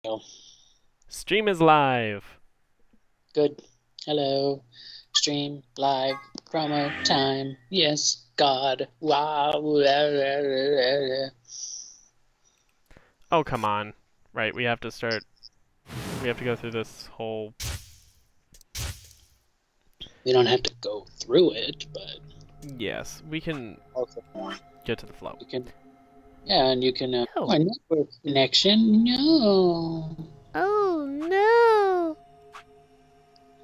Oh, Stream is live. good. Hello. Stream live. Promo time. Yes, God. Wow. Oh, come on. Right, we have to start. We have to go through this whole. We don't have to go through it, but Yes, we can also get to the flow. you can. Yeah, and you can. No. My network connection. No. Oh no.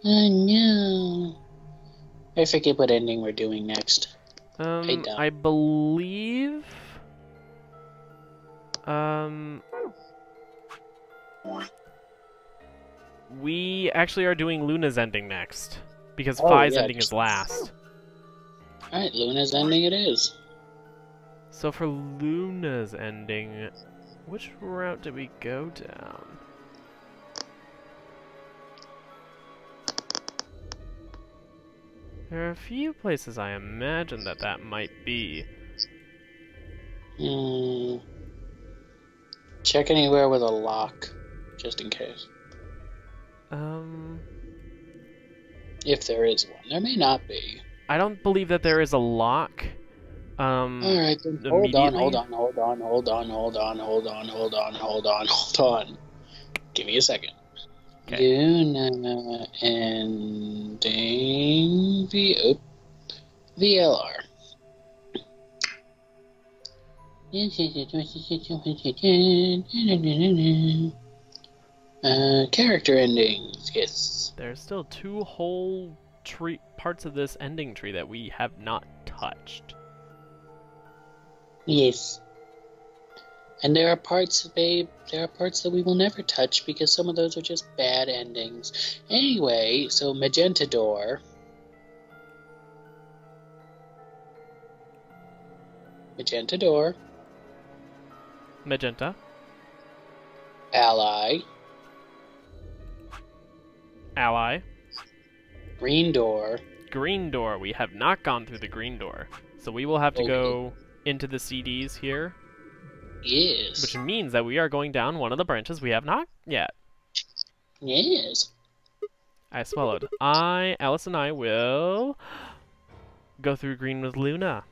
Oh no. I forget what ending we're doing next. I believe. We actually are doing Luna's ending next because Phi's ending is last. Alright, Luna's ending it is. So for Luna's ending, which route did we go down? There are a few places I imagine that might be. Check anywhere with a lock, just in case. If there is one. There may not be. I don't believe that there is a lock. Alright, then hold on. Give me a second. Okay. Luna ending VLR. Character endings, yes. There's still two whole parts of this ending tree that we have not touched. Yes. And there are parts, babe, that we will never touch because some of those are just bad endings. Anyway, so Magenta Door. Magenta Door. Magenta. Ally. Ally. Green Door. Green door. We have not gone through the green door. So we will have to go into the CDs here. Yes. Which means that we are going down one of the branches we have not yet. Yes. I swallowed. Alice and I will go through green with Luna.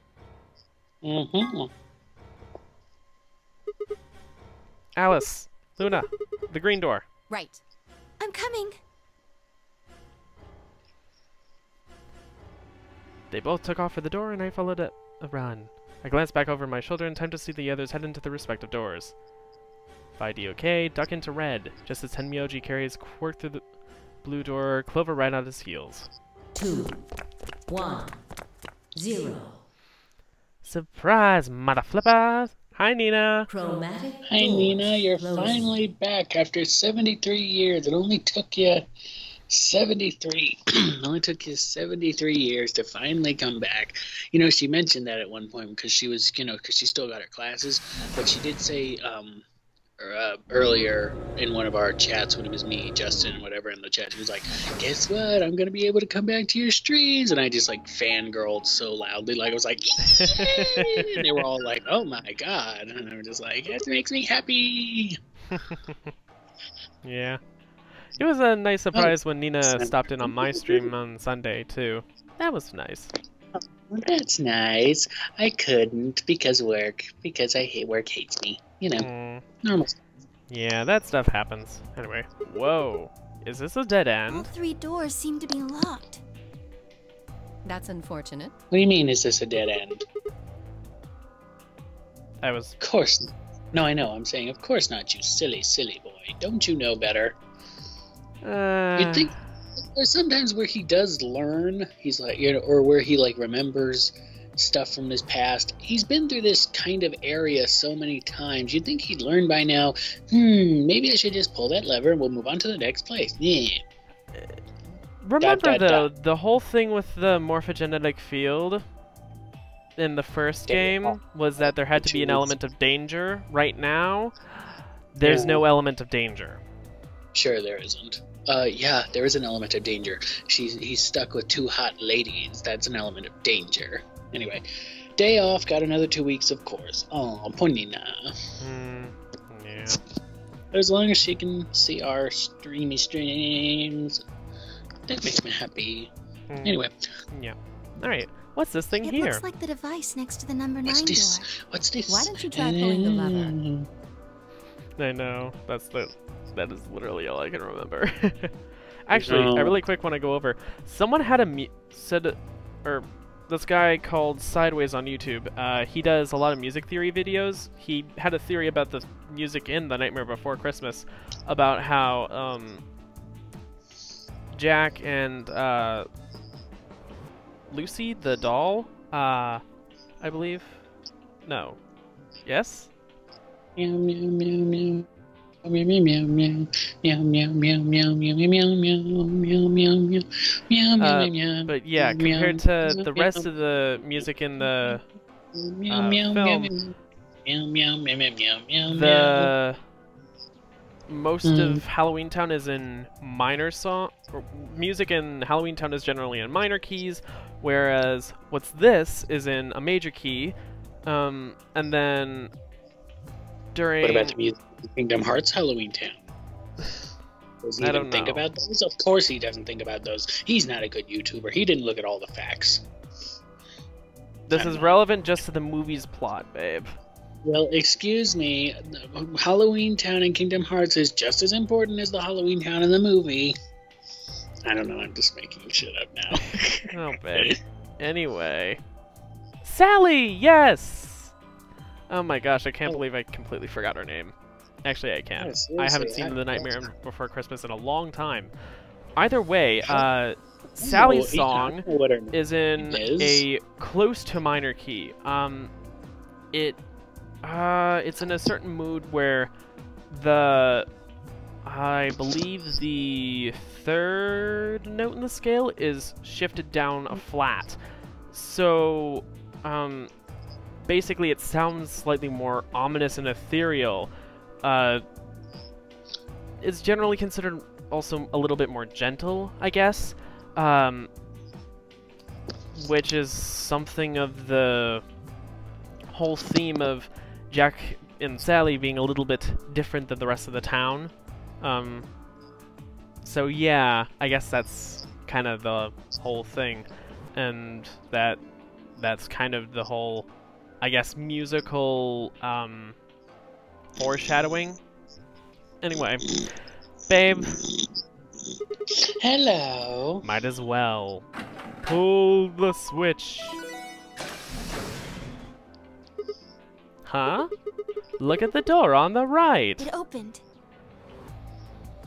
Alice, Luna, the green door. Right. I'm coming. They both took off for the door and I followed a run. I glanced back over my shoulder in time to see the others head into the respective doors. Phi DOK, duck into red, just as Tenmyoji carries Quirk through the blue door, Clover right on his heels. 2, 1, 0. Surprise, mother flippers! Hi, Nina! Chromatic Hi, Nina. You're closing. finally back after 73 years. It only took you 73. It only took you 73 years to finally come back. You know, she mentioned that at one point because she was, because she still got her classes. But she did say earlier in one of our chats when it was me, Justin, whatever in the chat, she was like, guess what? I'm going to be able to come back to your streams. And I just like fangirled so loudly. Like I was like, yay! And they were all like, oh my God. And I was just like, that makes me happy. Yeah. It was a nice surprise when Nina stopped in on my stream on Sunday, too. That was nice. Well, that's nice. I couldn't because work. Because work hates me. Normal stuff. Yeah, that stuff happens. Anyway, whoa. Is this a dead All end? 3 doors seem to be locked. That's unfortunate. What do you mean, is this a dead end? Of course not. No, I know. I'm saying, of course not, you silly, silly boy. Don't you know better? You'd think there's sometimes where he does learn, he's like, or where he like remembers stuff from his past. He's been through this kind of area so many times. You'd think he'd learn by now. Maybe I should just pull that lever and we'll move on to the next place. Yeah. Remember, though, the whole thing with the morphogenetic field in the first game was that there had to be an element of danger. Right now, there's no element of danger. Sure there isn't. Yeah, there is an element of danger. He's stuck with 2 hot ladies. That's an element of danger. Anyway, day off, got another 2 weeks, of course. Oh, poor Nina. Yeah. As long as she can see our streams, that makes me happy. Anyway. Yeah. Alright. What's this thing It here? looks like the device next to the number 9 What's this? door. What's this? Why don't you try pulling the lever? I know. That is literally all I can remember. Actually, I really quick want to go over. Someone had this guy called Sideways on YouTube. He does a lot of music theory videos. He had a theory about the music in The Nightmare Before Christmas, about how Jack and Lucy, the doll, I believe. No. Yes? Meow meow meow meow. Meow meow meow meow meow meow meow meow meow meow meow meow meow. But yeah, compared to the rest of the music in the film, the most of Halloween Town is in minor music in Halloween Town is generally in minor keys, whereas this is in a major key, and then during... What about the music in Kingdom Hearts Halloween Town? Does he even think about those? Of course he doesn't think about those. He's not a good YouTuber. He didn't look at all the facts. This is relevant just to the movie's plot, babe. Well, excuse me. Halloween Town in Kingdom Hearts is just as important as the Halloween Town in the movie. I don't know. I'm just making shit up now. Oh, babe. Anyway. Sally! Yes! Oh my gosh, I can't believe I completely forgot her name. Actually, I can. I haven't seen The Nightmare Before Christmas in a long time. Either way, Sally's song is in a close to minor key. It's in a certain mood where I believe the third note in the scale is shifted down a flat. So, basically it sounds slightly more ominous and ethereal. It's generally considered also a little bit more gentle, I guess. Which is something of the whole theme of Jack and Sally being a little bit different than the rest of the town. So yeah, I guess that's kind of the whole thing. And that's kind of the whole, I guess, musical foreshadowing. Anyway, babe. Hello. Might as well pull the switch. Huh? Look at the door on the right. It opened.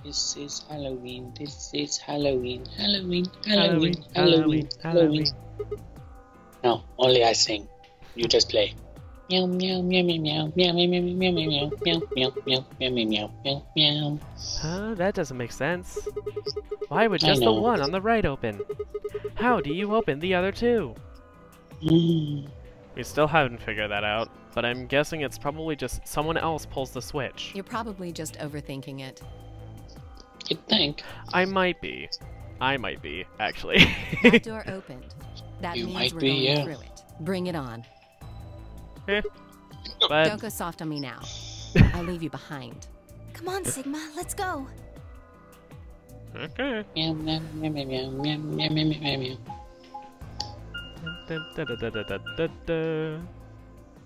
This is Halloween. This is Halloween. Halloween. Halloween. Halloween. Halloween. Halloween. No, only I sing. You just play. Meow meow meow meow meow meow meow meow meow meow meow meow meow meow meow meow. Huh? That doesn't make sense. Why would just the one on the right open? How do you open the other two? We still haven't figured that out, but I'm guessing it's probably just someone else pulls the switch. You're probably just overthinking it. You'd think. I might be, actually. That door opened. That You means might we're be, going yeah. through it. Bring it on. But Don't go soft on me now. I'll leave you behind. Come on, Sigma, let's go. okay. Meow meow meow meow meow meow meow meow meow.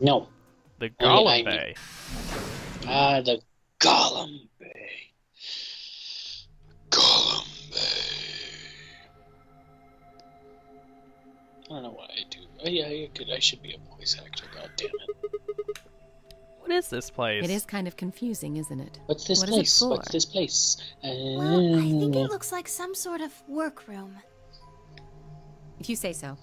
No. The Gollum Bay. Ah, the Gollum Bay. Gollum Bay. I don't know what I do. Oh, yeah, I should be a voice actor. God damn it. What is this place? It is kind of confusing, isn't it? What's this What is it place? for? What's this place? Well, I think it looks like some sort of workroom. If you say so.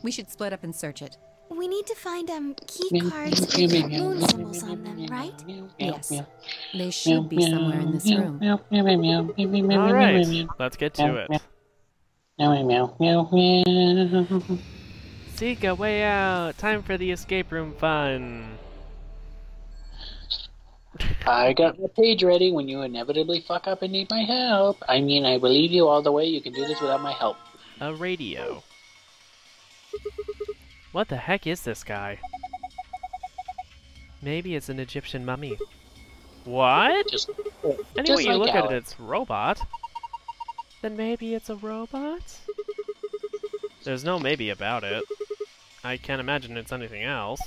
We should split up and search it. We need to find key cards with moon symbols on them, right? Yes. They should be somewhere in this room. Alright, let's get to it. Meow meow meow meow. Zika, way out! Time for the escape room fun! I got my page ready when you inevitably fuck up and need my help. I mean, I believe you all the way. You can do this without my help. A radio. What the heck is this guy? Maybe it's an Egyptian mummy. What? Just Anyway, you like look at it, Alice. it's robot. Then maybe it's a robot? There's no maybe about it. I can't imagine it's anything else.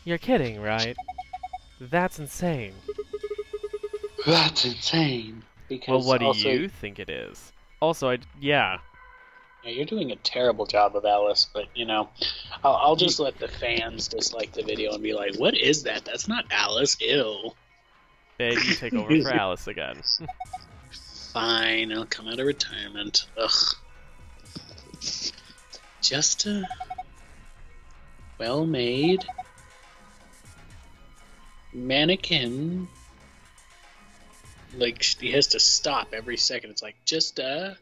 You're kidding, right? That's insane. That's insane. Because Well, what do also, you think it is? Also, yeah. Yeah, you're doing a terrible job of Alice, but, you know, I'll just let the fans dislike the video and be like, what is that? That's not Alice. Ew. Babe, you take over for Alice again. Fine, I'll come out of retirement. Ugh. Just a well-made mannequin. Like, he has to stop every second. It's like, just a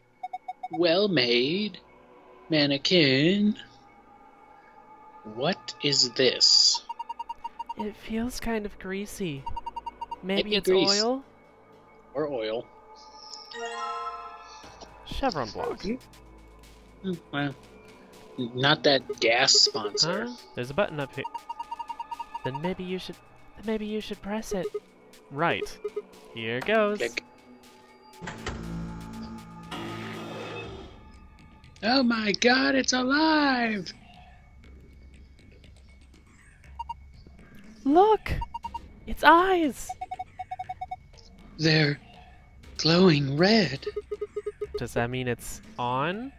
well-made mannequin. What is this? It feels kind of greasy. Maybe it's grease. oil? Or oil. Chevron block. Well, not that gas sponsor. Huh? There's a button up here. Then maybe you should press it. Right. Here goes. Click. Oh my god, it's alive! Look! Its eyes! They're glowing red. Does that mean it's on?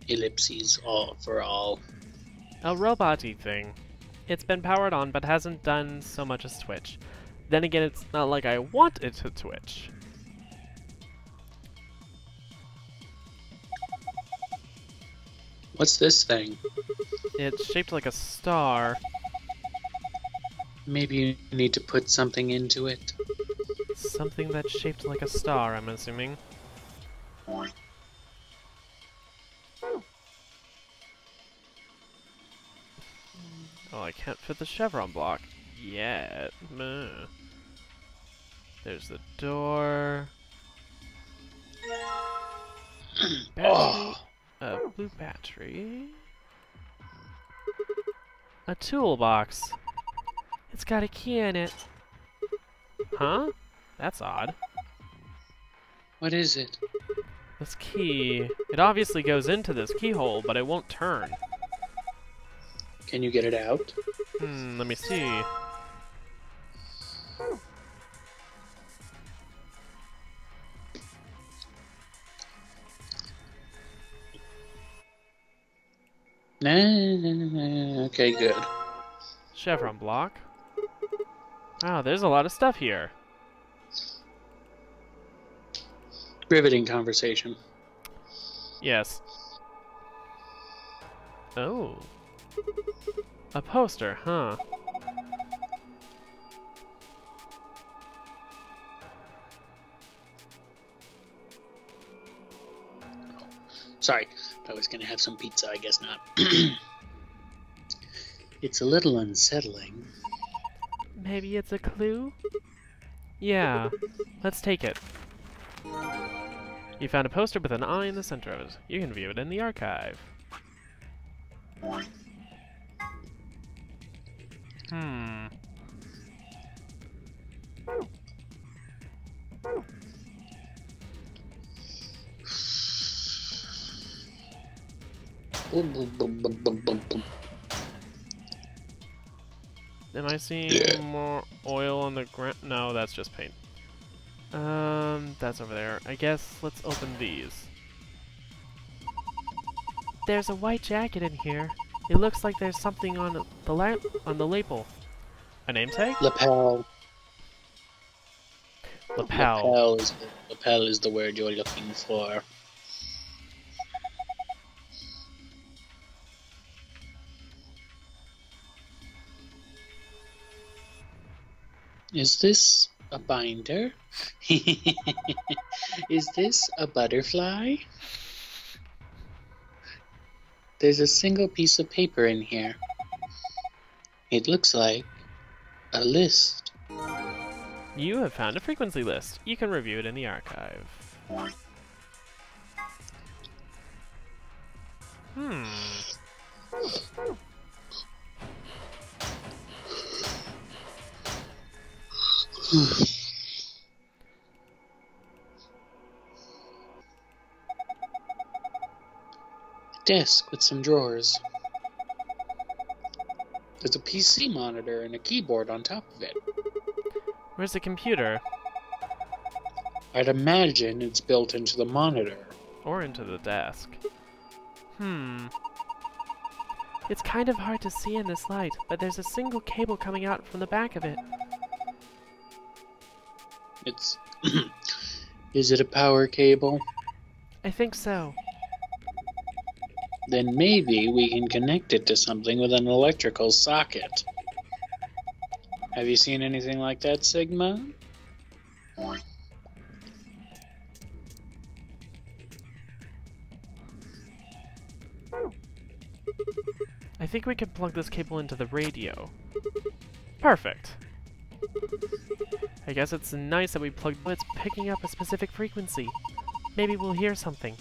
Ellipses all for all. A robot-y thing. It's been powered on, but hasn't done so much as twitch. Then again, it's not like I want it to twitch. What's this thing? It's shaped like a star. Maybe you need to put something into it. Something that's shaped like a star, I'm assuming. Oh, I can't fit the chevron block yet. Meh. There's the door. Battery. Oh. A blue battery. A toolbox. It's got a key in it. Huh? That's odd. What is it? This key... It obviously goes into this keyhole, but it won't turn. Can you get it out? Let me see. Nah, okay, good. Chevron block. Wow, there's a lot of stuff here. Riveting conversation. Yes. Oh. A poster, huh? Sorry, I was gonna have some pizza, I guess not. It's a little unsettling. Maybe it's a clue? Yeah, let's take it. You found a poster with an eye in the center of it. You can view it in the archive. Boom, boom, boom, boom, boom, boom, boom. Am I seeing more oil on the ground? No, that's just paint. That's over there. I guess let's open these. There's a white jacket in here. It looks like there's something on the label. A name tag? Lapel. Lapel. Lapel is the word you're looking for. Is this a binder? Is this a butterfly? There's a single piece of paper in here. It looks like a list. You have found a frequency list. You can review it in the archive. Desk with some drawers. There's a PC monitor and a keyboard on top of it. Where's the computer? I'd imagine it's built into the monitor. Or into the desk. It's kind of hard to see in this light, but there's a single cable coming out from the back of it. It's... Is it a power cable? I think so. Then maybe we can connect it to something with an electrical socket. Have you seen anything like that, Sigma? I think we could plug this cable into the radio. Perfect. I guess it's nice that we plugged it's picking up a specific frequency. Maybe we'll hear something.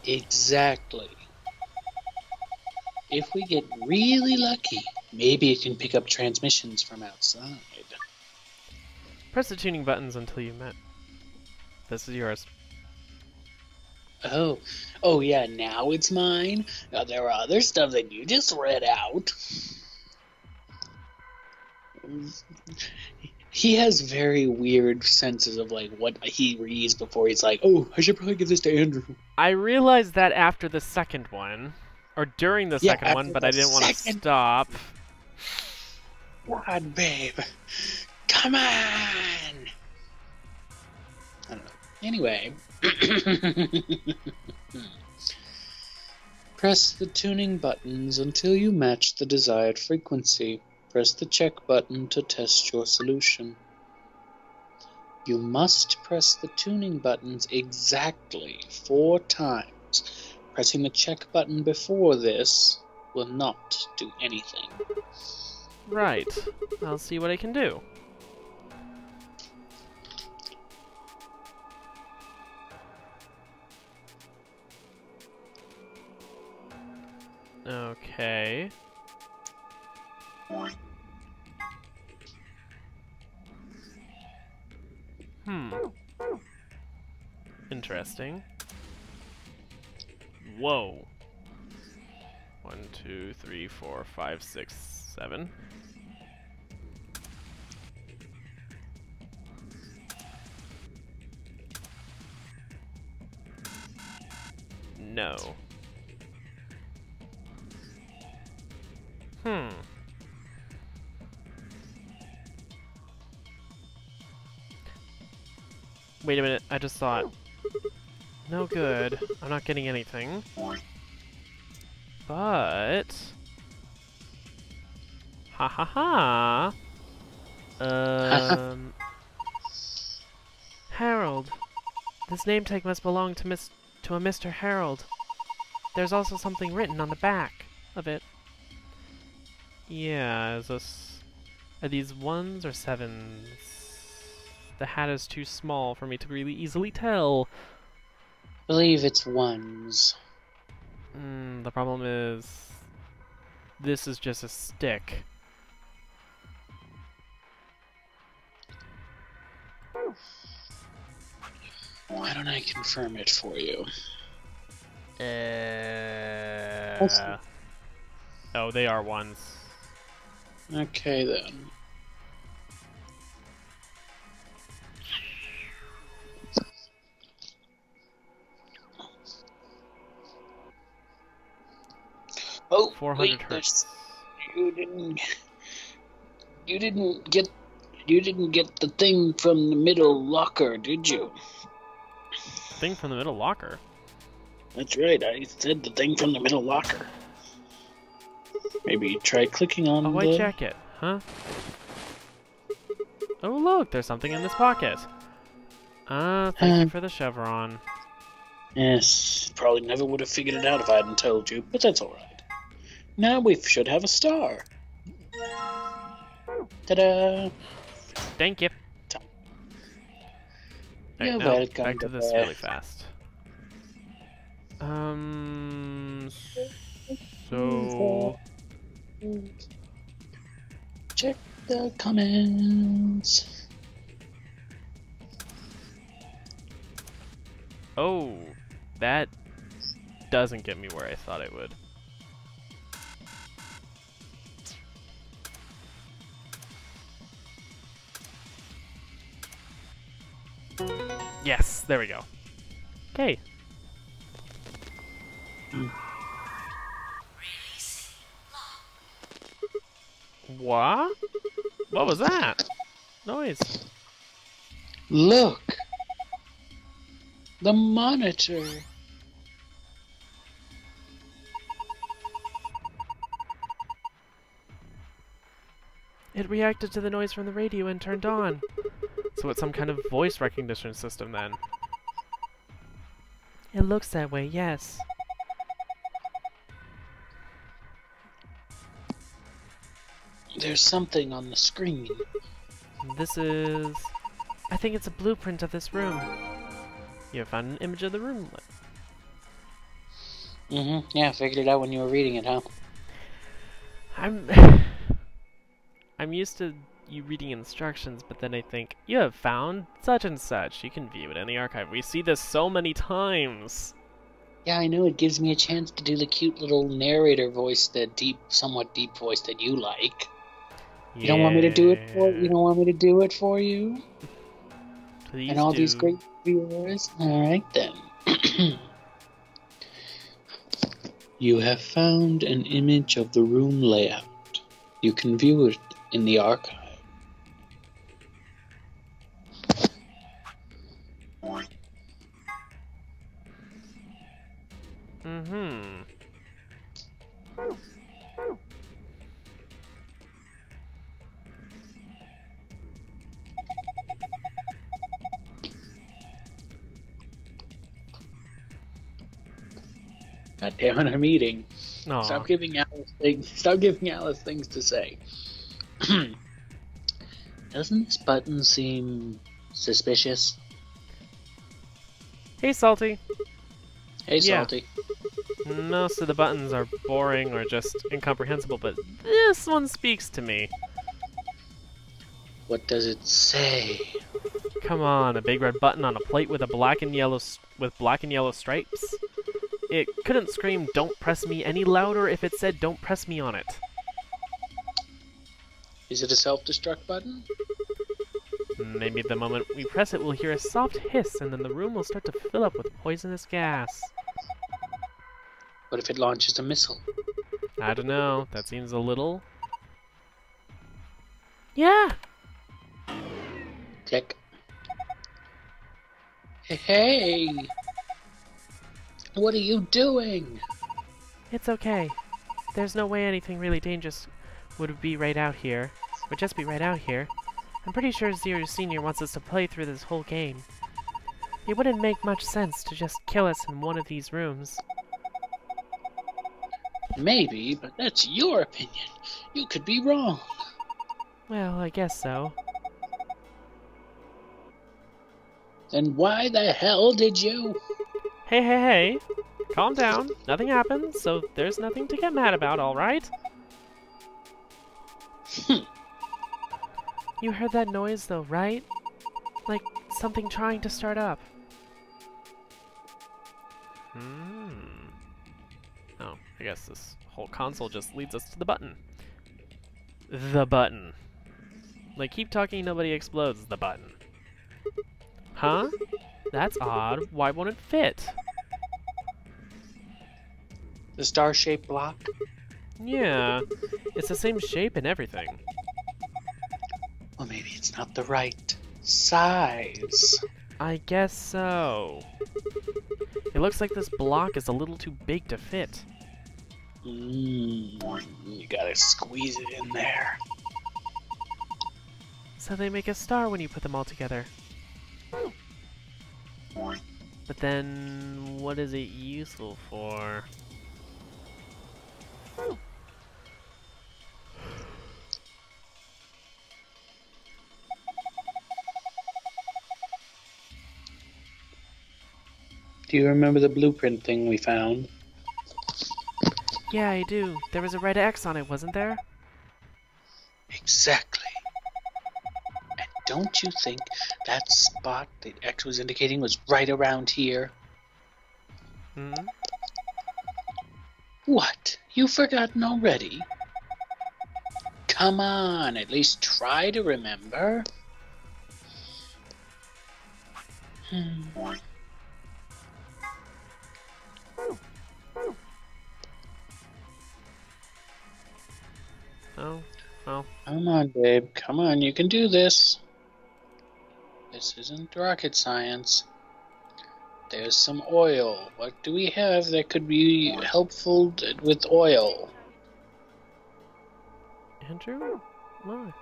Exactly. If we get really lucky, maybe it can pick up transmissions from outside. Press the tuning buttons until you met. This is yours. Oh yeah, now it's mine? Now, there are other stuff that you just read out. He has very weird senses of like what he reads before he's like, oh, I should probably give this to Andrew. I realized that after the second one, or during the second one, but I didn't want to stop. God, babe. Come on! I don't know. Anyway. Press the tuning buttons until you match the desired frequency. Press the check button to test your solution. You must press the tuning buttons exactly 4 times. Pressing the check button before this will not do anything. Right. I'll see what I can do. Okay. Interesting. Whoa. 1, 2, 3, 4, 5, 6, 7. No. Wait a minute, I just thought. No good. I'm not getting anything. But... Ha ha ha! Harold. This name tag must belong to a Mr. Harold. There's also something written on the back of it. Yeah, is this... Are these 1s or 7s? The hat is too small for me to really easily tell. I believe it's 1s. The problem is... This is just a stick. Why don't I confirm it for you? Oh, they are 1s. Okay, then. Oh, 400 wait, hertz. You didn't get the thing from the middle locker, did you? Thing from the middle locker? That's right, I said the thing from the middle locker. Maybe try clicking on Oh, I check it, huh? Oh, look, there's something in this pocket. Thank you for the chevron. Yes, probably never would have figured it out if I hadn't told you, but that's alright. Now we should have a star. Ta-da! Thank you. You're now, welcome. back to this really fast. So... the comments. Oh, that doesn't get me where I thought it would. Yes, there we go. Okay. What? What was that? Noise. Look! The monitor! It reacted to the noise from the radio and turned on. So it's some kind of voice recognition system then. It looks that way, yes. There's something on the screen. This is... I think it's a blueprint of this room. You have found an image of the room. Mm-hmm. Yeah, I figured it out when you were reading it, huh? I'm used to you reading instructions, but then I think, you have found such and such. You can view it in the archive. We see this so many times. Yeah, I know. It gives me a chance to do the cute little narrator voice, the somewhat deep voice that you like. You don't want me to do it for you? Don't want me to do it for you? Please and all do. These great viewers? Alright then. You have found an image of the room layout. You can view it in the archive. Mm-hmm. God damn it, I'm eating. Aw. Stop giving Alice things to say. Doesn't this button seem suspicious? Hey, Salty. Hey, Yeah. Salty. Most of the buttons are boring or just incomprehensible, but this one speaks to me. What does it say? Come on, a big red button on a plate with black and yellow stripes? It couldn't scream, "Don't press me," any louder if it said, "Don't press me" on it. Is it a self-destruct button? Maybe the moment we press it, we'll hear a soft hiss, and then the room will start to fill up with poisonous gas. What if it launches a missile? I don't know. That seems a little... Yeah! Click. Hey! What are you doing? It's okay. There's no way anything really dangerous would be right out here. Would just be right out here. I'm pretty sure Zero Senior wants us to play through this whole game. It wouldn't make much sense to just kill us in one of these rooms. Maybe, but that's your opinion. You could be wrong. Well, I guess so. Then why the hell did you? Hey! Calm down. Nothing happened, so there's nothing to get mad about, alright? You heard that noise though, right? Like something trying to start up. Oh, I guess this whole console just leads us to the button. The button. Like, keep talking, nobody explodes. The button. Huh? That's odd. Why won't it fit? The star-shaped block? Yeah, it's the same shape and everything. Well, maybe it's not the right size. I guess so. It looks like this block is a little too big to fit. You gotta squeeze it in there. So they make a star when you put them all together. But then, what is it useful for? Do you remember the blueprint thing we found? Yeah, I do. There was a red X on it, wasn't there? Exactly. And don't you think that spot the X was indicating was right around here? Hmm? What? You've forgotten already? Come on, at least try to remember. Oh, well. Come on, babe. Come on, you can do this. This isn't rocket science. There's some oil. What do we have that could be helpful with oil? Andrew? Why?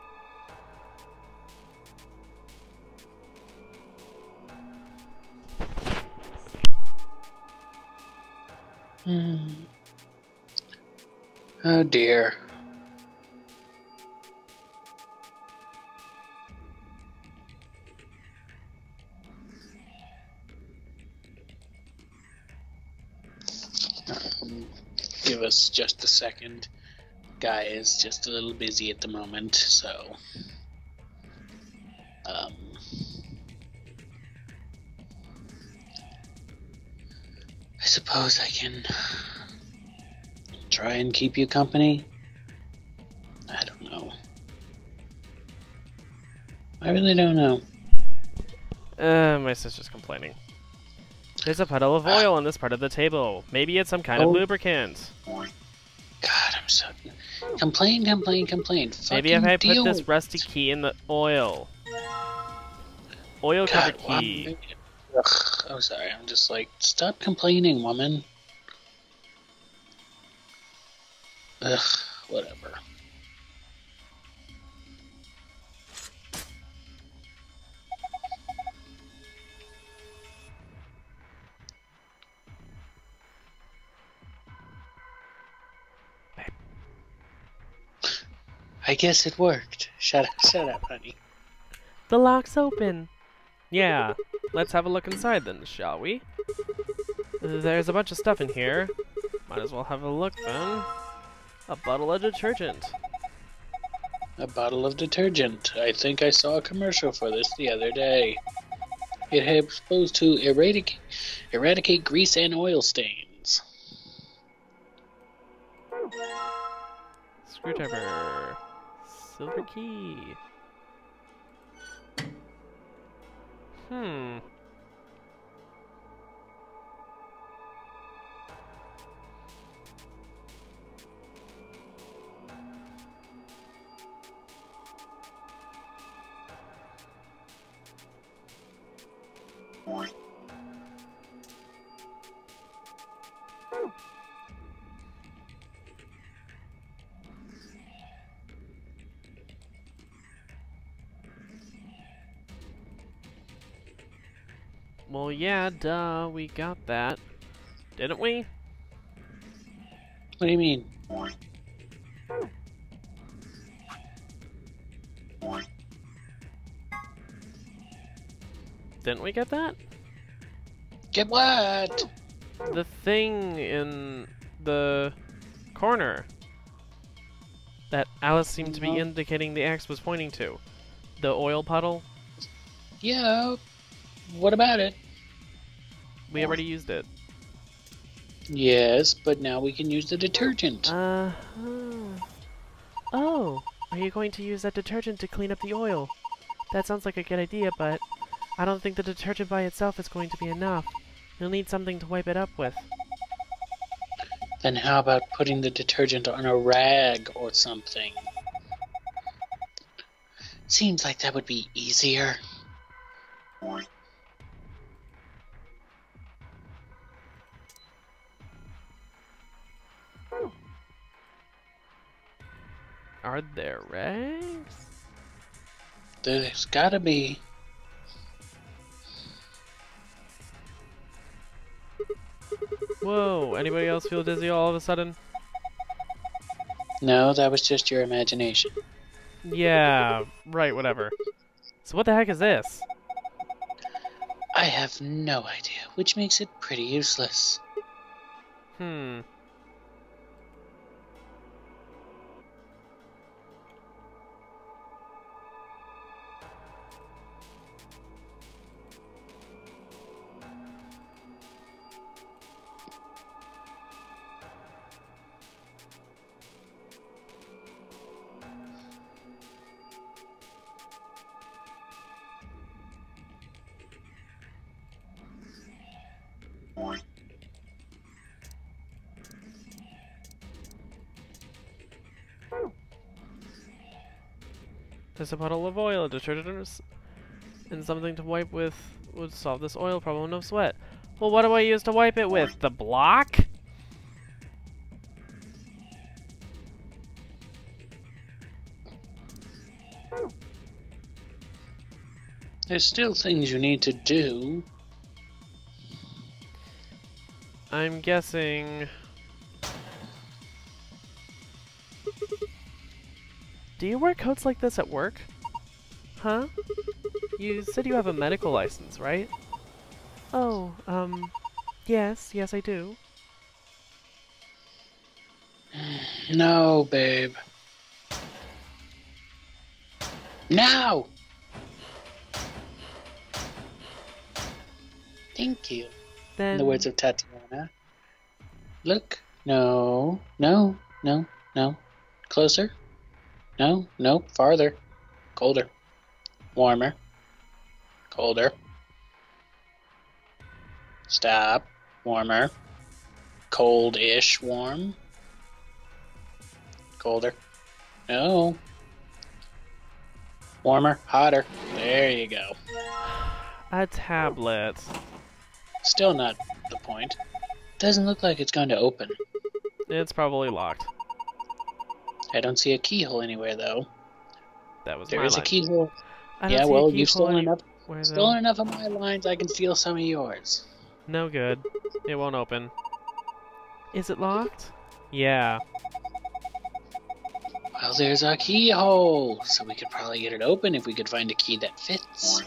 Oh dear. Give us just a second. Guy is just a little busy at the moment, so I suppose I can try and keep you company. I don't know. I really don't know. My sister's complaining. There's a puddle of oil on this part of the table. Maybe it's some kind of lubricant. God, I'm so... Complain. Maybe if I put this rusty key in the oil. Oil covered key. Ugh, oh, sorry. I'm just like, stop complaining, woman. Ugh, whatever. I guess it worked. Shut up, honey. The lock's open. Yeah, let's have a look inside then, shall we? There's a bunch of stuff in here. Might as well have a look then. A bottle of detergent. A bottle of detergent. I think I saw a commercial for this the other day. It was supposed to eradicate grease and oil stains. Screwdriver. Silver key. Well, yeah, duh, we got that. Didn't we? What do you mean? Didn't we get that? Get what? The thing in the corner that Alice seemed to be indicating the axe was pointing to. The oil puddle? Yeah. What about it? We already used it. Yes, but now we can use the detergent. Oh, are you going to use that detergent to clean up the oil? That sounds like a good idea, but I don't think the detergent by itself is going to be enough. You'll need something to wipe it up with. Then how about putting the detergent on a rag or something? Seems like that would be easier. Are there rags? There's gotta be. Whoa, anybody else feel dizzy all of a sudden? No, that was just your imagination. Yeah, right, whatever. So what the heck is this? I have no idea, which makes it pretty useless. There's a bottle of oil, a detergent, and something to wipe with would solve this oil problem, no sweat. Well, what do I use to wipe it with? The block? There's still things you need to do. I'm guessing... Do you wear coats like this at work? Huh? You said you have a medical license, right? Oh, yes, I do. No, babe. Now! Thank you. Then... In the words of Tatiana. Look. No. No. No. No. Closer. No. No. Farther. Colder. Warmer. Colder. Stop. Warmer. Cold-ish warm. Colder. No. Warmer. Hotter. There you go. A tablet. Still not the point. Doesn't look like it's going to open. It's probably locked. I don't see a keyhole anywhere, though. That was There my is line. a keyhole. I don't Yeah, see a well, keyhole you've stolen enough. anywhere, though. Stolen enough of my lines. I can steal some of yours. No good. It won't open. Is it locked? Yeah. Well, there's our keyhole, so we could probably get it open if we could find a key that fits.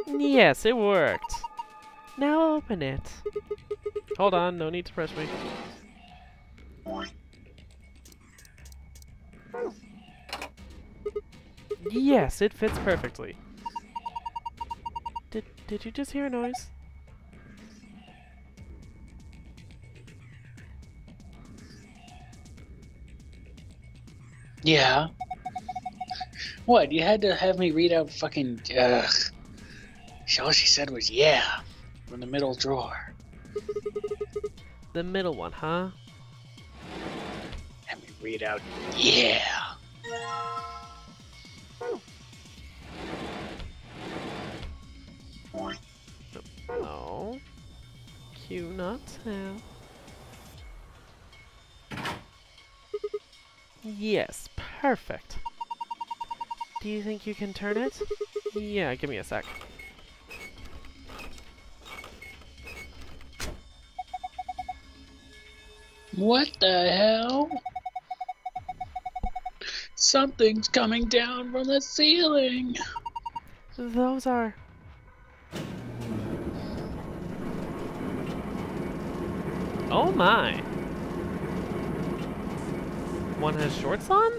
Yes, it worked. Now open it. Hold on, no need to press me. Yes, it fits perfectly. Did you just hear a noise? Yeah. What? You had to have me read out fucking. All she said was "yeah" from the middle drawer. The middle one, huh? Have me read out "yeah." No. Q not tell. Yes, perfect. Do you think you can turn it? Yeah, give me a sec. What the hell? Something's coming down from the ceiling. Those are... Oh my! One has shorts on?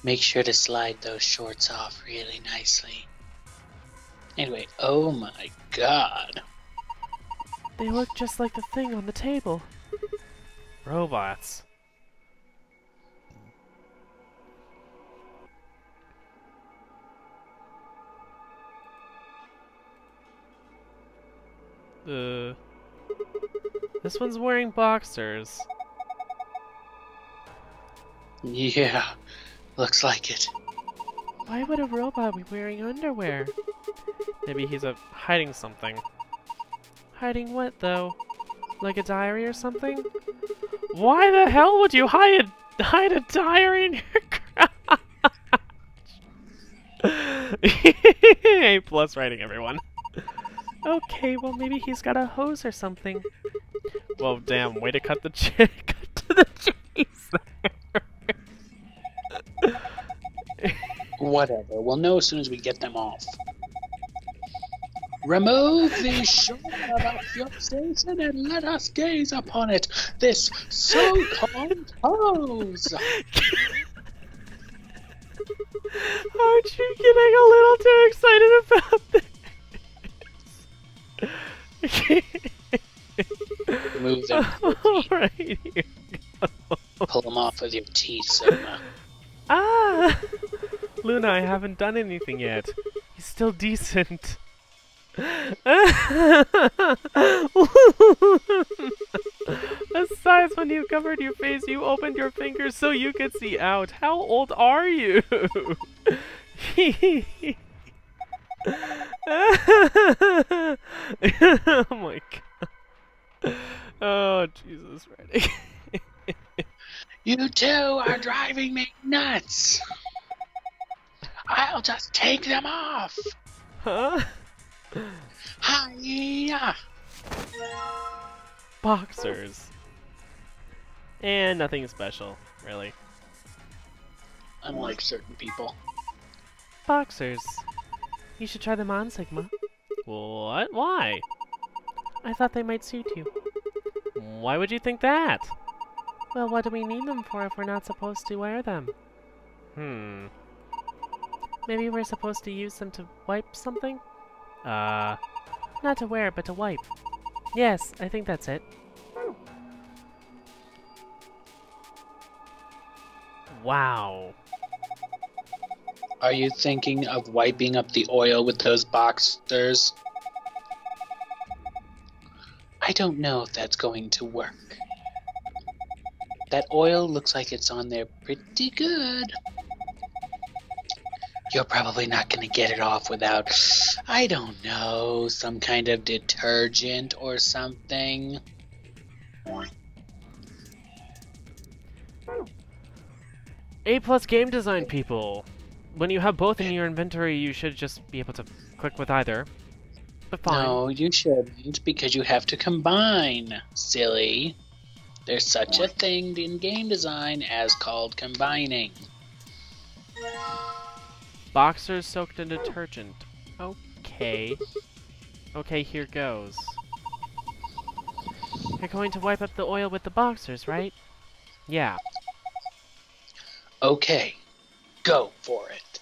Make sure to slide those shorts off really nicely. Anyway, oh my god. They look just like the thing on the table. Robots. This one's wearing boxers. Yeah, looks like it. Why would a robot be wearing underwear? Maybe he's hiding something. Hiding what, though? Like a diary or something? Why the hell would you hide a diary in your crotch? A+ writing, everyone. Okay, well maybe he's got a hose or something. Well, damn, way to cut to the chase there. Whatever, we'll know as soon as we get them off. Remove the short of your station and let us gaze upon it, this so-called pose. Aren't you getting a little too excited about this? Move them. Right here. Pull them off with your teeth, Soma. Ah! Luna, I haven't done anything yet. He's still decent. A opened your fingers so you could see out. How old are you? Oh my god. Oh, Jesus, Reddick. You two are driving me nuts. I'll just take them off. Huh? Hiya. Boxers. And nothing special, really. Unlike certain people. Boxers. You should try them on, Sigma. What? Why? I thought they might suit you. Why would you think that? Well, what do we need them for if we're not supposed to wear them? Maybe we're supposed to use them to wipe something? Not to wear, but to wipe. Yes, I think that's it. Wow. Are you thinking of wiping up the oil with those boxers? I don't know if that's going to work. That oil looks like it's on there pretty good. You're probably not going to get it off without, I don't know, some kind of detergent or something. A+ game design people! When you have both in your inventory, you should just be able to click with either. But fine. No, you shouldn't, because you have to combine, silly. There's such a thing in game design as called combining. Boxers soaked in detergent. Okay. Okay, here goes. You're going to wipe up the oil with the boxers, right? Yeah. Okay, go for it.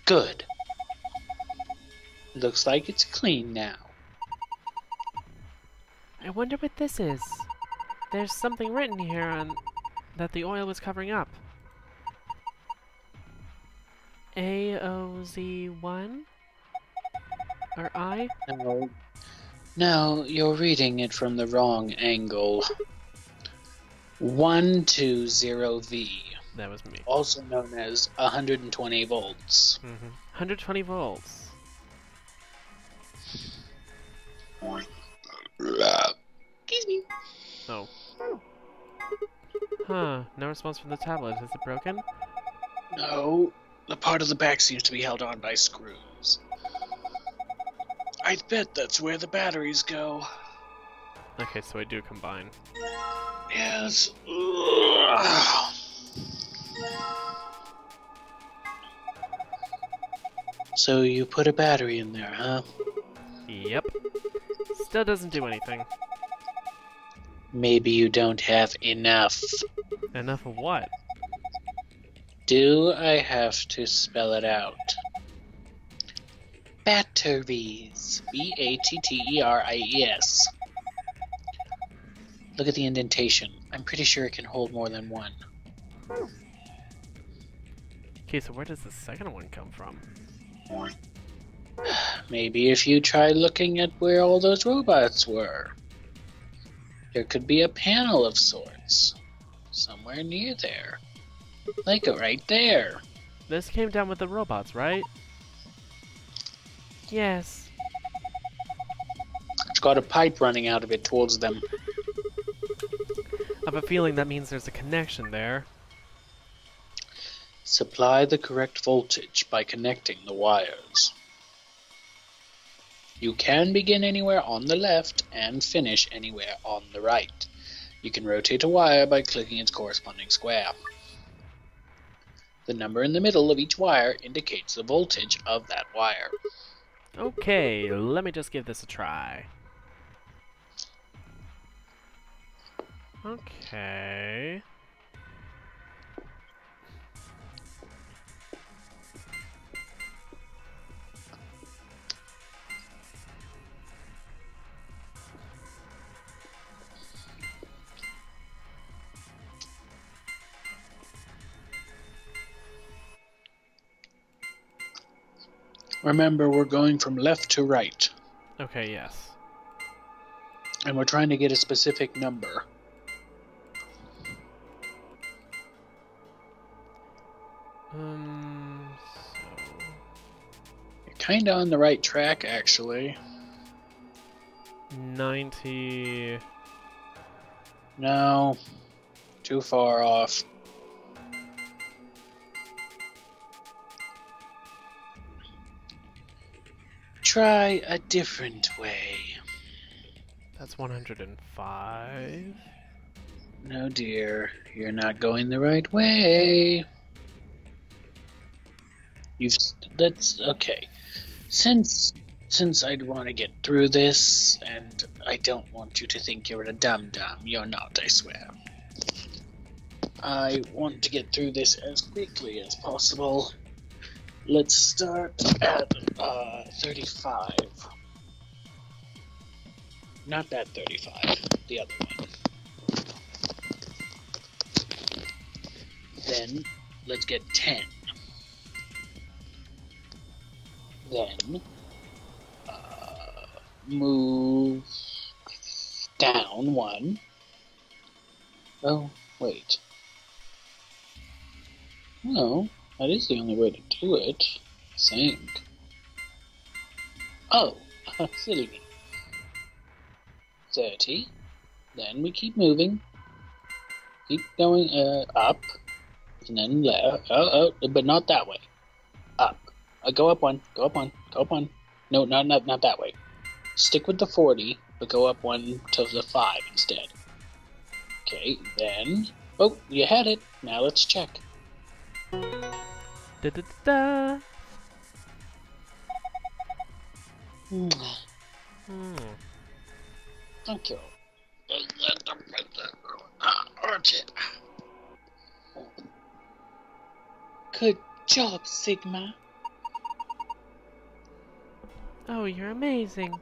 Good. Looks like it's clean now. I wonder what this is. There's something written here on that the oil was covering up. AOZ1? Or I? No, you're reading it from the wrong angle. 120V. That was me. Also known as 120 volts. 120 volts. Excuse me. Oh. Huh. No response from the tablet. Is it broken? No, the part of the back seems to be held on by screws. I bet that's where the batteries go. Okay, so I do combine. Yes. So you put a battery in there, huh? Yep. Still doesn't do anything. Maybe you don't have enough. Enough of what? Do I have to spell it out? Batteries. Batteries. Look at the indentation. I'm pretty sure it can hold more than one. Okay, so where does the second one come from? Maybe if you try looking at where all those robots were. There could be a panel of sorts. Somewhere near there. Like right there. This came down with the robots, right? Yes. It's got a pipe running out of it towards them. I have a feeling that means there's a connection there. Supply the correct voltage by connecting the wires. You can begin anywhere on the left and finish anywhere on the right. You can rotate a wire by clicking its corresponding square. The number in the middle of each wire indicates the voltage of that wire. Okay, let me just give this a try. Okay. Remember, we're going from left to right. Okay, yes. And we're trying to get a specific number. You're kind of on the right track, actually. 90... No. Too far off. Try a different way. That's 105. No, dear. You're not going the right way. That's okay. Since I'd want to get through this, and I don't want you to think you're a dum-dum. You're not, I swear. I want to get through this as quickly as possible. Let's start at 35. Not that 35, the other one. Then, let's get 10. Then, move down 1. Oh, wait. No, that is the only way to do it, I think. Oh, silly me. 30. Then we keep moving. Keep going up. And then left. But not that way. Up. Go up 1. Go up 1. Go up 1. No, not that way. Stick with the 40, but go up 1 to the 5 instead. Okay, then... Oh, you had it. Now let's check. Da-da-da-da. Thank you. Good job, Sigma. Oh, you're amazing.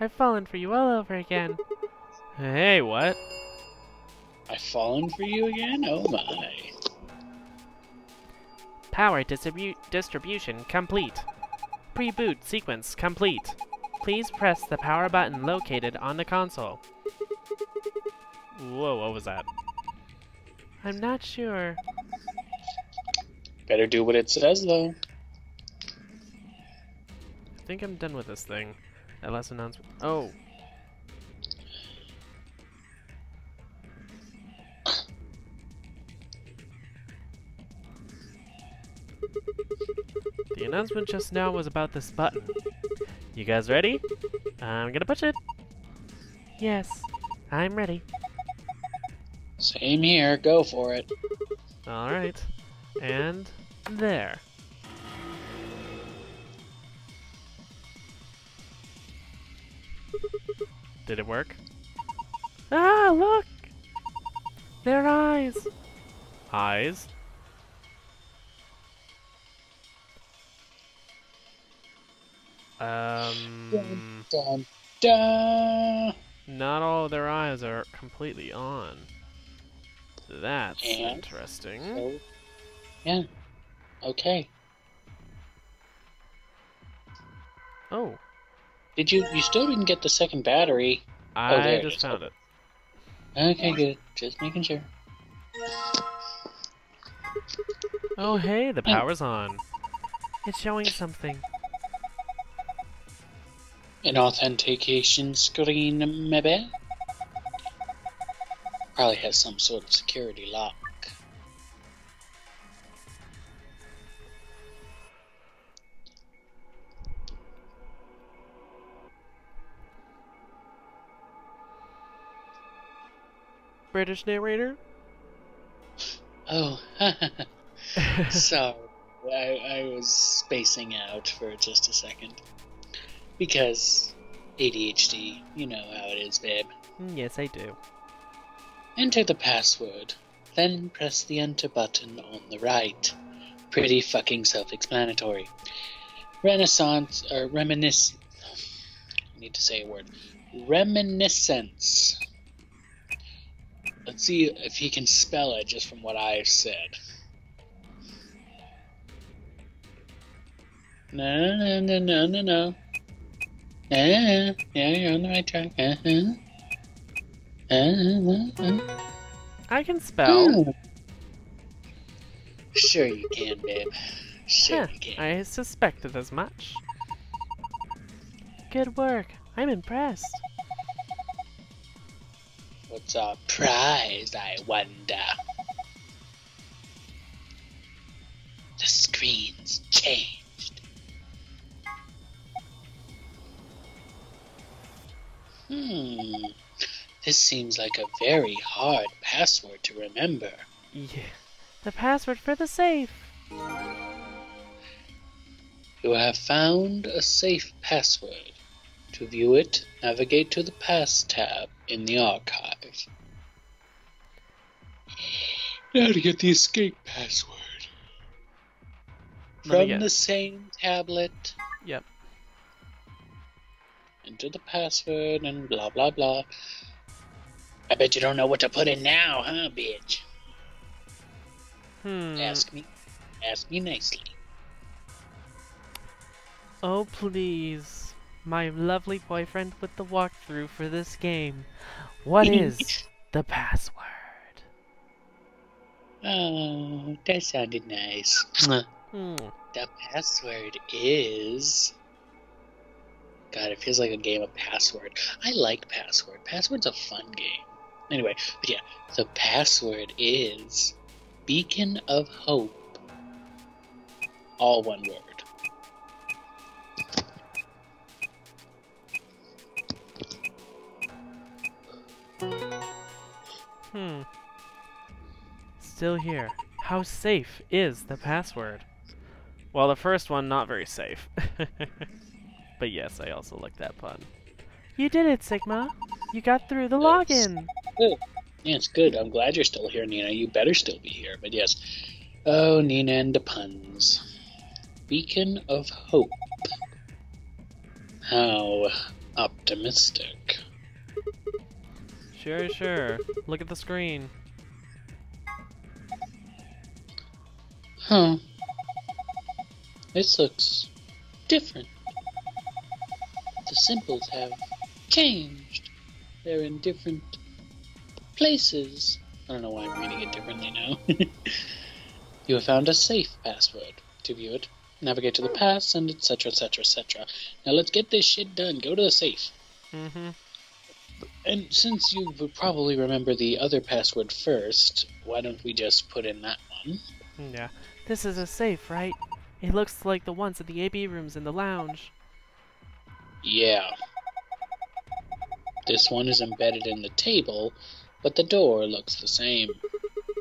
I've fallen for you all over again. Hey, what? I've fallen for you again? Oh my. Power distribution complete. Pre-boot sequence complete. Please press the power button located on the console. Whoa, what was that? I'm not sure. Better do what it says, though. I think I'm done with this thing. That last announcement. Oh. The announcement just now was about this button. You guys ready? I'm gonna push it. Yes, I'm ready. Same here. Go for it. Alright. And there. Did it work? Ah, look! Their eyes! Eyes? Dun, dun, dun. Not all of their eyes are completely on. That's And interesting. So, yeah. Okay. Oh. You still didn't get the second battery. I just found it. Okay, good. Just making sure. Oh, hey, the power's on. It's showing something. An authentication screen, maybe? Probably has some sort of security lock. British narrator? Oh, so I was spacing out for just a second. Because ADHD, you know how it is, babe. Yes, I do. Enter the password, then press the enter button on the right. Pretty fucking self-explanatory. Reminiscence. I need to say a word. Reminiscence. Let's see if he can spell it just from what I've said. No. Yeah, you're on the right track. I can spell. Sure you can, babe. Sure you can. I suspected as much. Good work. I'm impressed. What's our prize, I wonder? The screen's changed. This seems like a very hard password to remember. Yeah. The password for the safe. You have found a safe password. To view it, navigate to the Past tab in the archive. Now to get the escape password. From the same tablet. Yep. Enter the password and blah blah blah. I bet you don't know what to put in now, huh, bitch? Ask me nicely. Oh, please. My lovely boyfriend with the walkthrough for this game. What is the password? Oh, that sounded nice. The password is... God, it feels like a game of password. I like password. Password's a fun game. Anyway, but yeah, the password is Beacon of Hope. All one word. Still here. How safe is the password? Well, the first one, not very safe. But yes, I also like that pun. You did it, Sigma! You got through the login! Good. Yeah, it's good. I'm glad you're still here, Nina. You better still be here, but yes. Oh, Nina and the puns. Beacon of Hope. How optimistic. Sure. Look at the screen. Huh. This looks different. The symbols have changed. They're in different places. I don't know why I'm reading it differently now. You have found a safe password. To view it, navigate to the past, and etc, etc, etc. Now let's get this shit done. Go to the safe. And since you would probably remember the other password first, why don't we just put in that one? Yeah. This is a safe, right? It looks like the ones in the AB rooms in the lounge. Yeah. This one is embedded in the table, but the door looks the same.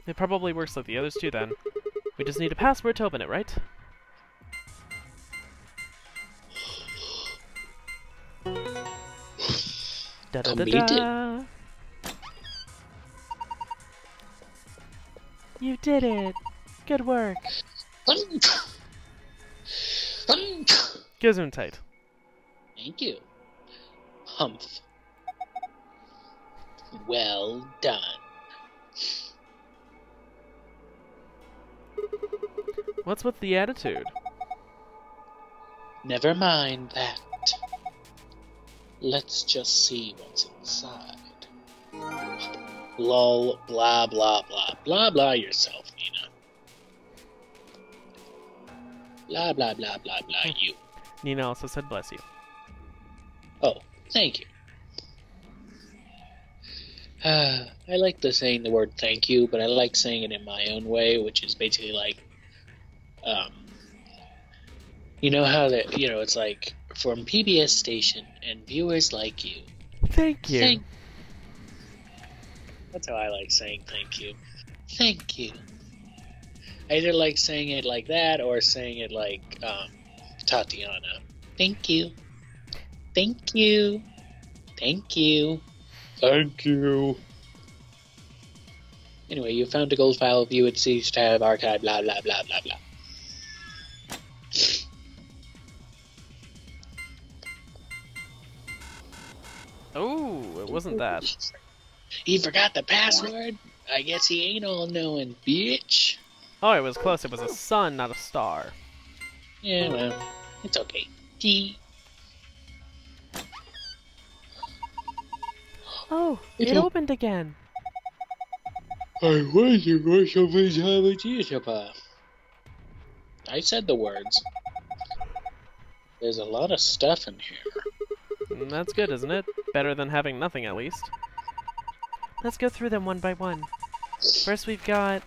It probably works like the others too, then. We just need a password to open it, right? Da-da-da-da! You did it! Good work! Gesundheit. Thank you. Humph. Well done. What's with the attitude? Never mind that. Let's just see what's inside. Lol, blah, blah, blah. Blah, blah yourself, Nina. Blah, blah, blah, blah, blah, you. Nina also said bless you. Oh, thank you. I like saying the word thank you, but I like saying it in my own way, which is basically like, you know how that, it's like, from PBS station and viewers like you. Thank you. That's how I like saying thank you. Thank you. I either like saying it like that or saying it like Tatiana. Thank you. Thank you. Thank you. Thank you. Anyway, you found a gold file, view it, see tab, archive, blah, blah, blah, blah, blah. Oh, it wasn't that. He forgot the password? I guess he ain't all-knowing, bitch. Oh, it was close. It was a sun, not a star. Yeah, well, it's okay. Gee. Oh, it opened again. I wonder what somebody's having to about. I said the words. There's a lot of stuff in here. That's good, isn't it? Better than having nothing, at least. Let's go through them one by one. First, we've got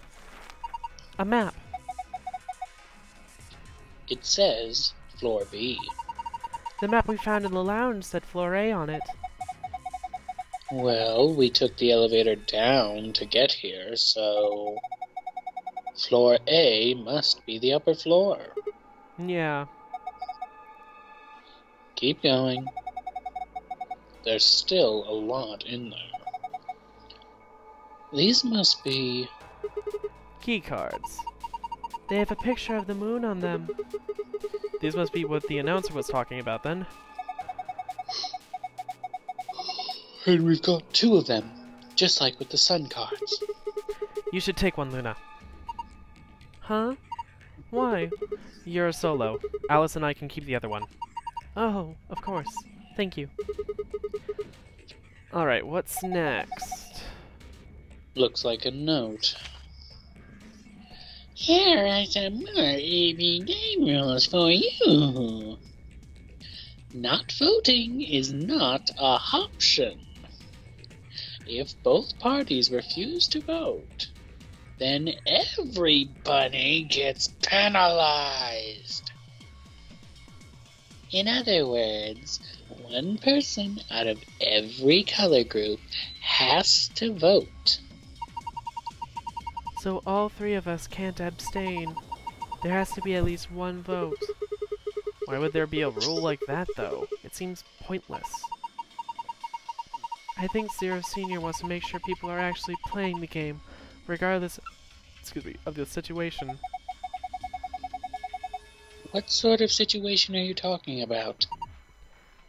a map. It says Floor B. The map we found in the lounge said Floor A on it. Well, we took the elevator down to get here, so Floor A must be the upper floor. Yeah. Keep going. There's still a lot in there. These must be Key cards. They have a picture of the moon on them. These must be what the announcer was talking about then. And we've got 2 of them, just like with the sun cards. You should take one, Luna. Huh? Why? You're a solo. Alice and I can keep the other one. Oh, of course. Thank you. Alright, what's next? Looks like a note. Here are some more AB game rules for you. Not voting is not a option. If both parties refuse to vote, then everybody gets penalized. In other words, one person out of every color group has to vote. So all 3 of us can't abstain. There has to be at least one vote. Why would there be a rule like that, though? It seems pointless. I think Zero Senior wants to make sure people are actually playing the game, regardless, of the situation. What sort of situation are you talking about?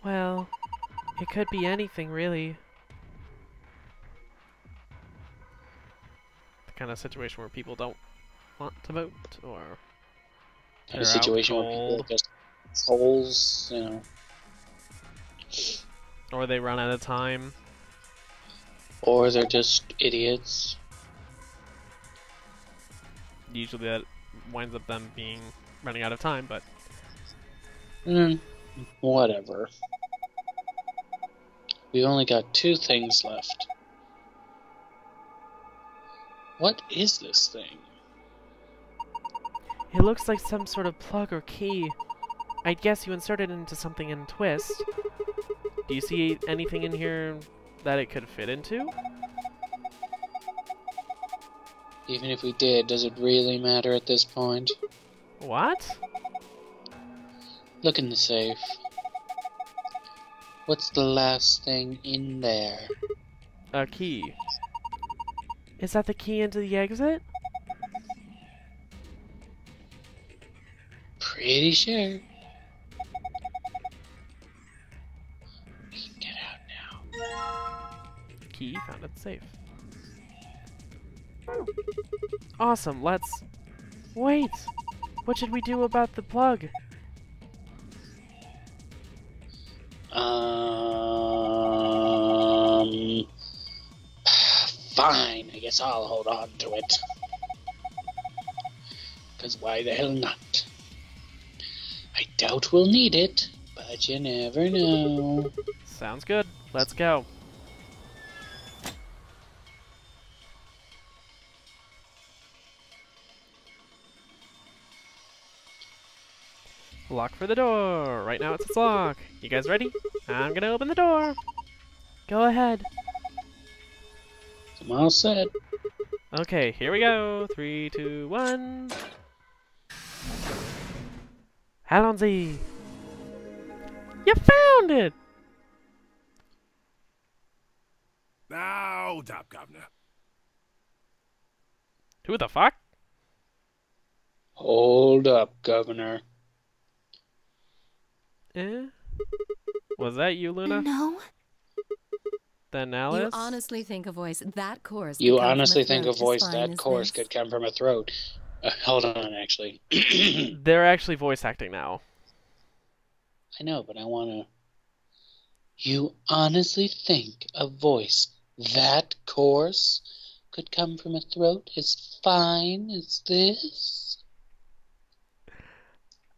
Well, it could be anything, really. The kind of situation where people don't want to vote, or A situation where people are just holes, you know. Or they run out of time. Or they're just idiots. Usually that winds up them running out of time, but... Whatever. We've only got 2 things left. What is this thing? It looks like some sort of plug or key. I'd guess you insert it into something and twist. Do you see anything in here that it could fit into? Even if we did, does it really matter at this point? What? Look in the safe. What's the last thing in there? A key. Is that the key into the exit? Pretty sure. We can get out now. Key found at the safe. Awesome, let's... Wait! What should we do about the plug? Fine, I guess I'll hold on to it. Because why the hell not? I doubt we'll need it, but you never know. Sounds good. Let's go. Lock for the door. Right now it's lock. You guys ready? I'm gonna open the door. Go ahead. I'm all set. Okay, here we go. 3, 2, 1. Alonzi! You found it! Now, hold up, Governor. Who the fuck? Hold up, Governor. Was that you, Luna? No. Then Alice? You honestly think a voice that coarse You could come from honestly a think a throat as voice fine that as coarse this? could come from a throat? Hold on, actually. They're actually voice acting now. I know, but I want to You honestly think a voice that coarse could come from a throat as fine as this?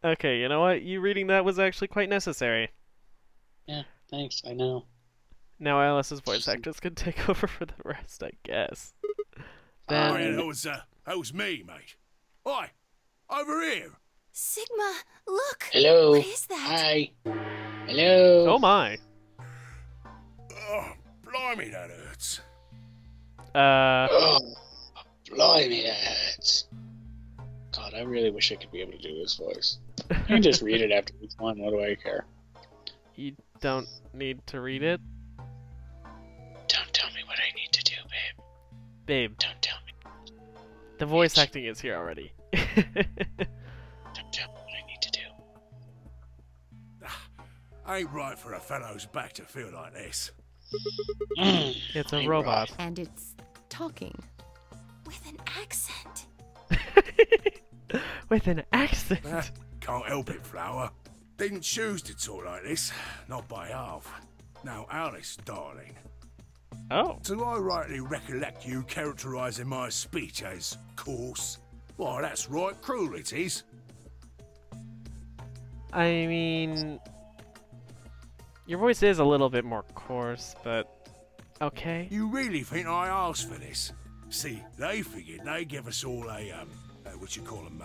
Okay, you know what? You reading that was actually quite necessary. Yeah, thanks, I know. Now Alice's voice actors can take over for the rest, I guess. Oh, yeah, that was me, mate. Oi, over here. Sigma, look! Hello. What is that? Hi. Hello. Oh my. Oh, blimey, that hurts. Oh, blimey, that hurts. God, I really wish I could be able to do this voice. I can just read it after each one. What do I care? You don't need to read it? Don't tell me what I need to do, babe. Babe, Don't tell me. the voice acting is here already. Don't tell me what I need to do. Ain't right for a fellow's back to feel like this. It's a Ain't robot. right. And it's talking. With an accent. With an accent. Can't help it, Flower. Didn't choose to talk like this, not by half. Now, Alice, darling, Oh. do I rightly recollect you characterising my speech as coarse? Why, that's right cruel it is. I mean... Your voice is a little bit more coarse, but... Okay. You really think I asked for this? See, they figured they give us all a, what you call them,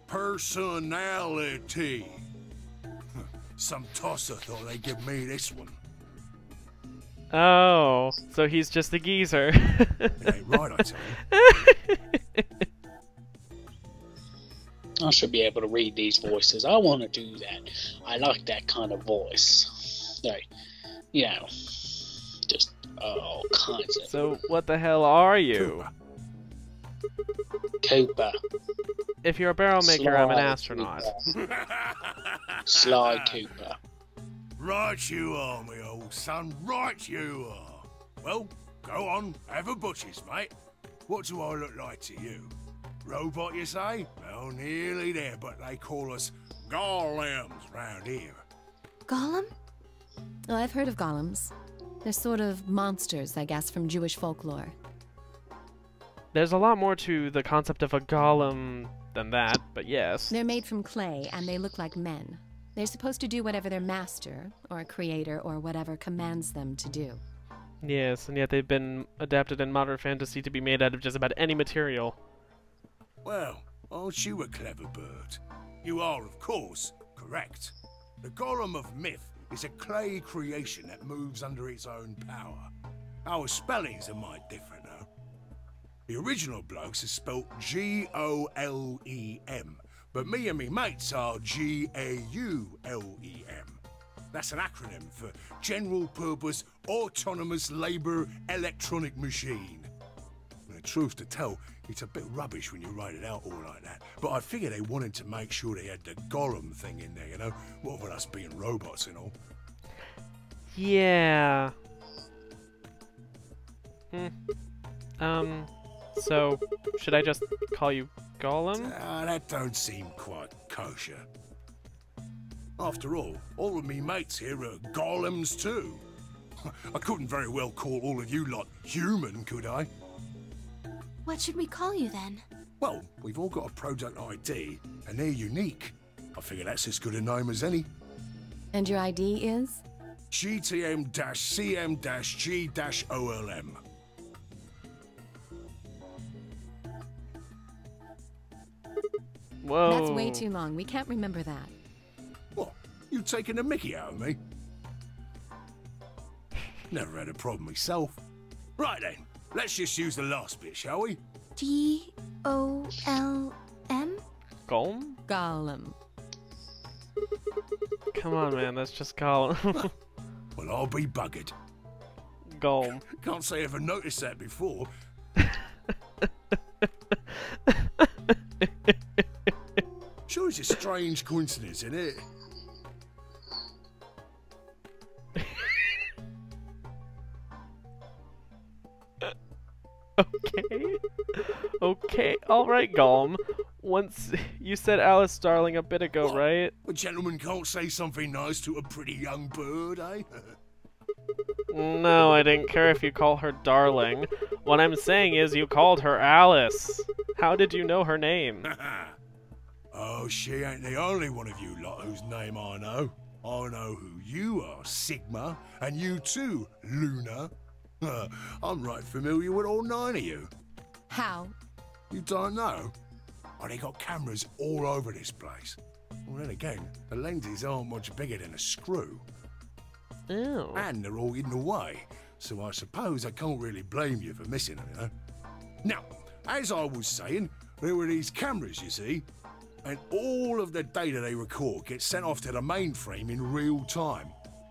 personality. Some tosser thought they'd give me this one. Oh, so he's just a geezer. It ain't right, I tell you. I should be able to read these voices. I want to do that. I like that kind of voice. Like, you know, just all kinds of... So, what the hell are you? Cooper. If you're a barrel maker, I'm an Sly astronaut. Cooper. Sly Cooper. Right you are, me old son, right you are. Well, go on, have a butcher's, mate. What do I look like to you? Robot, you say? Well, nearly there, but they call us golems round here. Gollum? Oh, I've heard of golems. They're sort of monsters, I guess, from Jewish folklore. There's a lot more to the concept of a golem than that, but yes. They're made from clay, and they look like men. They're supposed to do whatever their master, or creator, or whatever commands them to do. Yes, and yet they've been adapted in modern fantasy to be made out of just about any material. Well, aren't you a clever bird? You are, of course, correct. The golem of myth is a clay creation that moves under its own power. Our spellings are might different, though. The original blokes is spelt G-O-L-E-M, but me and me mates are G-A-U-L-E-M. That's an acronym for General Purpose Autonomous Labour Electronic Machine. And the truth to tell, it's a bit rubbish when you write it out all like that, but I figure they wanted to make sure they had the golem thing in there, you know? What with us being robots and all. Yeah. So, should I just call you Golem? That don't seem quite kosher. After all of me mates here are golems too. I couldn't very well call all of you lot human, could I? What should we call you then? Well, we've all got a product ID, and they're unique. I figure that's as good a name as any. And your ID is? GTM-CM-G-OLM. Whoa. That's way too long. We can't remember that. What? You taking a mickey out of me? Never had a problem myself. Right then, let's just use the last bit, shall we? G-O-L-M? Golem? Golem. Come on, man, let's just call him Well, I'll be buggered. Golem. Can't say I ever noticed that before. Sure, it's a strange coincidence, isn't it? Okay. Okay, alright, Golem. Once you said Alice Darling a bit ago, What? right? A gentleman can't say something nice to a pretty young bird, eh? No, I didn't care if you call her darling. What I'm saying is you called her Alice. How did you know her name? Oh, she ain't the only one of you lot whose name I know. I know who you are, Sigma, and you too, Luna. I'm right familiar with all 9 of you. How? You don't know? Oh, they got cameras all over this place. Well, then again, the lenses aren't much bigger than a screw. Oh. And they're all hidden away, so I suppose I can't really blame you for missing them, you know? Now, as I was saying, there were these cameras, you see, and all of the data they record gets sent off to the mainframe in real time.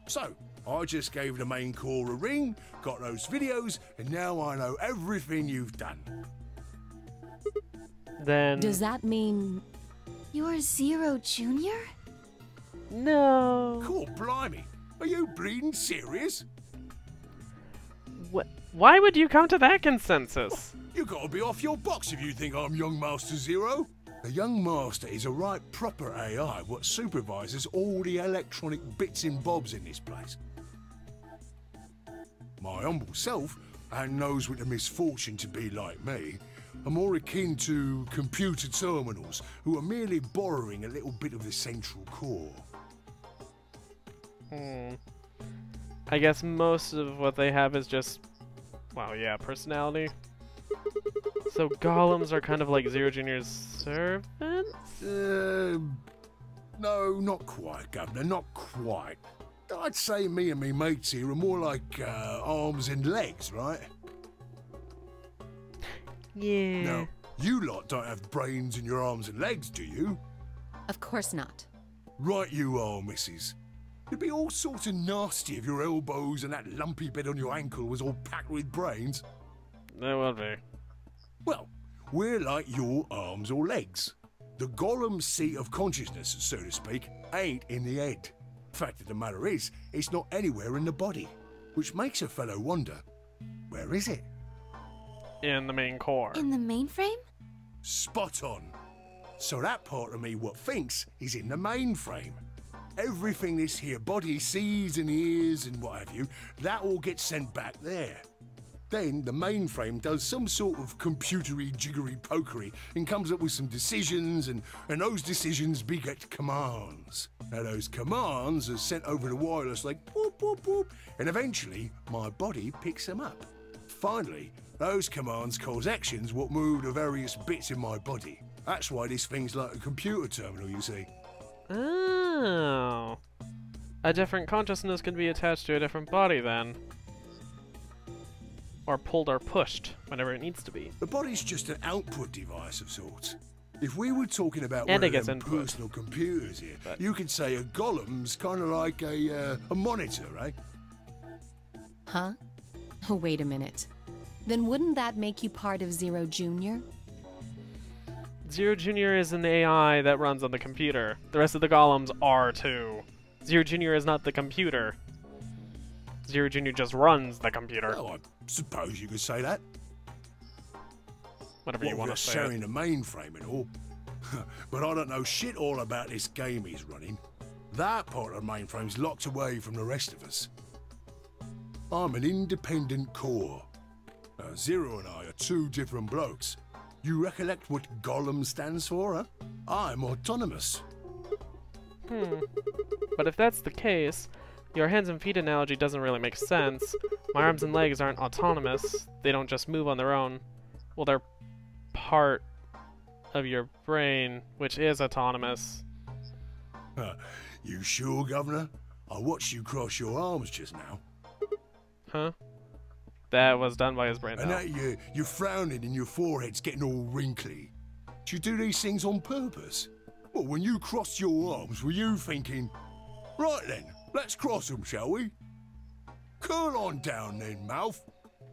So, I just gave the main core a ring, got those videos, and now I know everything you've done. Then... Does that mean... You're Zero Junior? No. Cool, blimey. Are you bleeding serious? Why would you come to that consensus? You gotta be off your box if you think I'm Young Master Zero. The Young Master is a right proper AI what supervises all the electronic bits and bobs in this place. My humble self, and those with the misfortune to be like me, are more akin to computer terminals who are merely borrowing a little bit of the central core. I guess most of what they have is just, well, yeah, personality. So golems are kind of like Zero Junior's servants? No, not quite, Governor, not quite. I'd say me and me mates here are more like arms and legs, right? Yeah. Now, you lot don't have brains in your arms and legs, do you? Of course not. Right you are, missus. It'd be all sorts of nasty if your elbows and that lumpy bit on your ankle was all packed with brains. That would be. Well, we're like your arms or legs. The golem's seat of consciousness, so to speak, ain't in the head. Fact of the matter is, it's not anywhere in the body, which makes a fellow wonder, where is it? In the main core. In the mainframe? Spot on. So that part of me what thinks is in the mainframe. Everything this here body sees and hears and what have you, that all gets sent back there. Then the mainframe does some sort of computery jiggery pokery and comes up with some decisions, and those decisions beget commands. Now those commands are sent over the wireless like boop boop boop, and eventually my body picks them up. Finally, those commands cause actions what move the various bits in my body. That's why this thing's like a computer terminal, you see. Oh. A different consciousness can be attached to a different body then. Or pulled or pushed, whenever it needs to be. The body's just an output device of sorts. If we were talking about And one it of gets them input. personal computers here, But- you could say a golem's kind of like a monitor, right? Huh? Oh, wait a minute. Then wouldn't that make you part of Zero Junior? Zero Junior is an AI that runs on the computer. The rest of the golems are too. Zero Junior is not the computer. Zero Junior just runs the computer. Well, I suppose you could say that. Whatever you want to say. sharing the mainframe and all. But I don't know shit all about this game he's running. That part of the mainframe's locked away from the rest of us. I'm an independent core. Zero and I are 2 different blokes. You recollect what Golem stands for, huh? I'm autonomous. But if that's the case, your hands and feet analogy doesn't really make sense. My arms and legs aren't autonomous. They don't just move on their own. Well, they're part of your brain, which is autonomous. You sure, Governor? I watched you cross your arms just now. Huh? That was done by his brain, And though. now you're frowning and your forehead's getting all wrinkly. Do you do these things on purpose? Well, when you crossed your arms, were you thinking, right then, let's cross them, shall we? Curl on down then, mouth.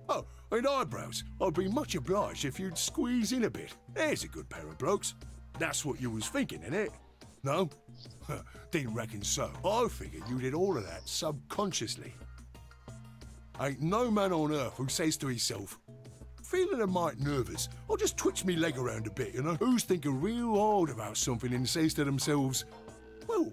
Oh, and eyebrows. I'd be much obliged if you'd squeeze in a bit. There's a good pair of blokes. That's what you was thinking, innit? No? Didn't reckon so. I figured you did all of that subconsciously. Ain't no man on earth who says to himself, feeling a mite nervous, I'll just twitch me leg around a bit, you know? Who's thinking real hard about something and says to themselves, well,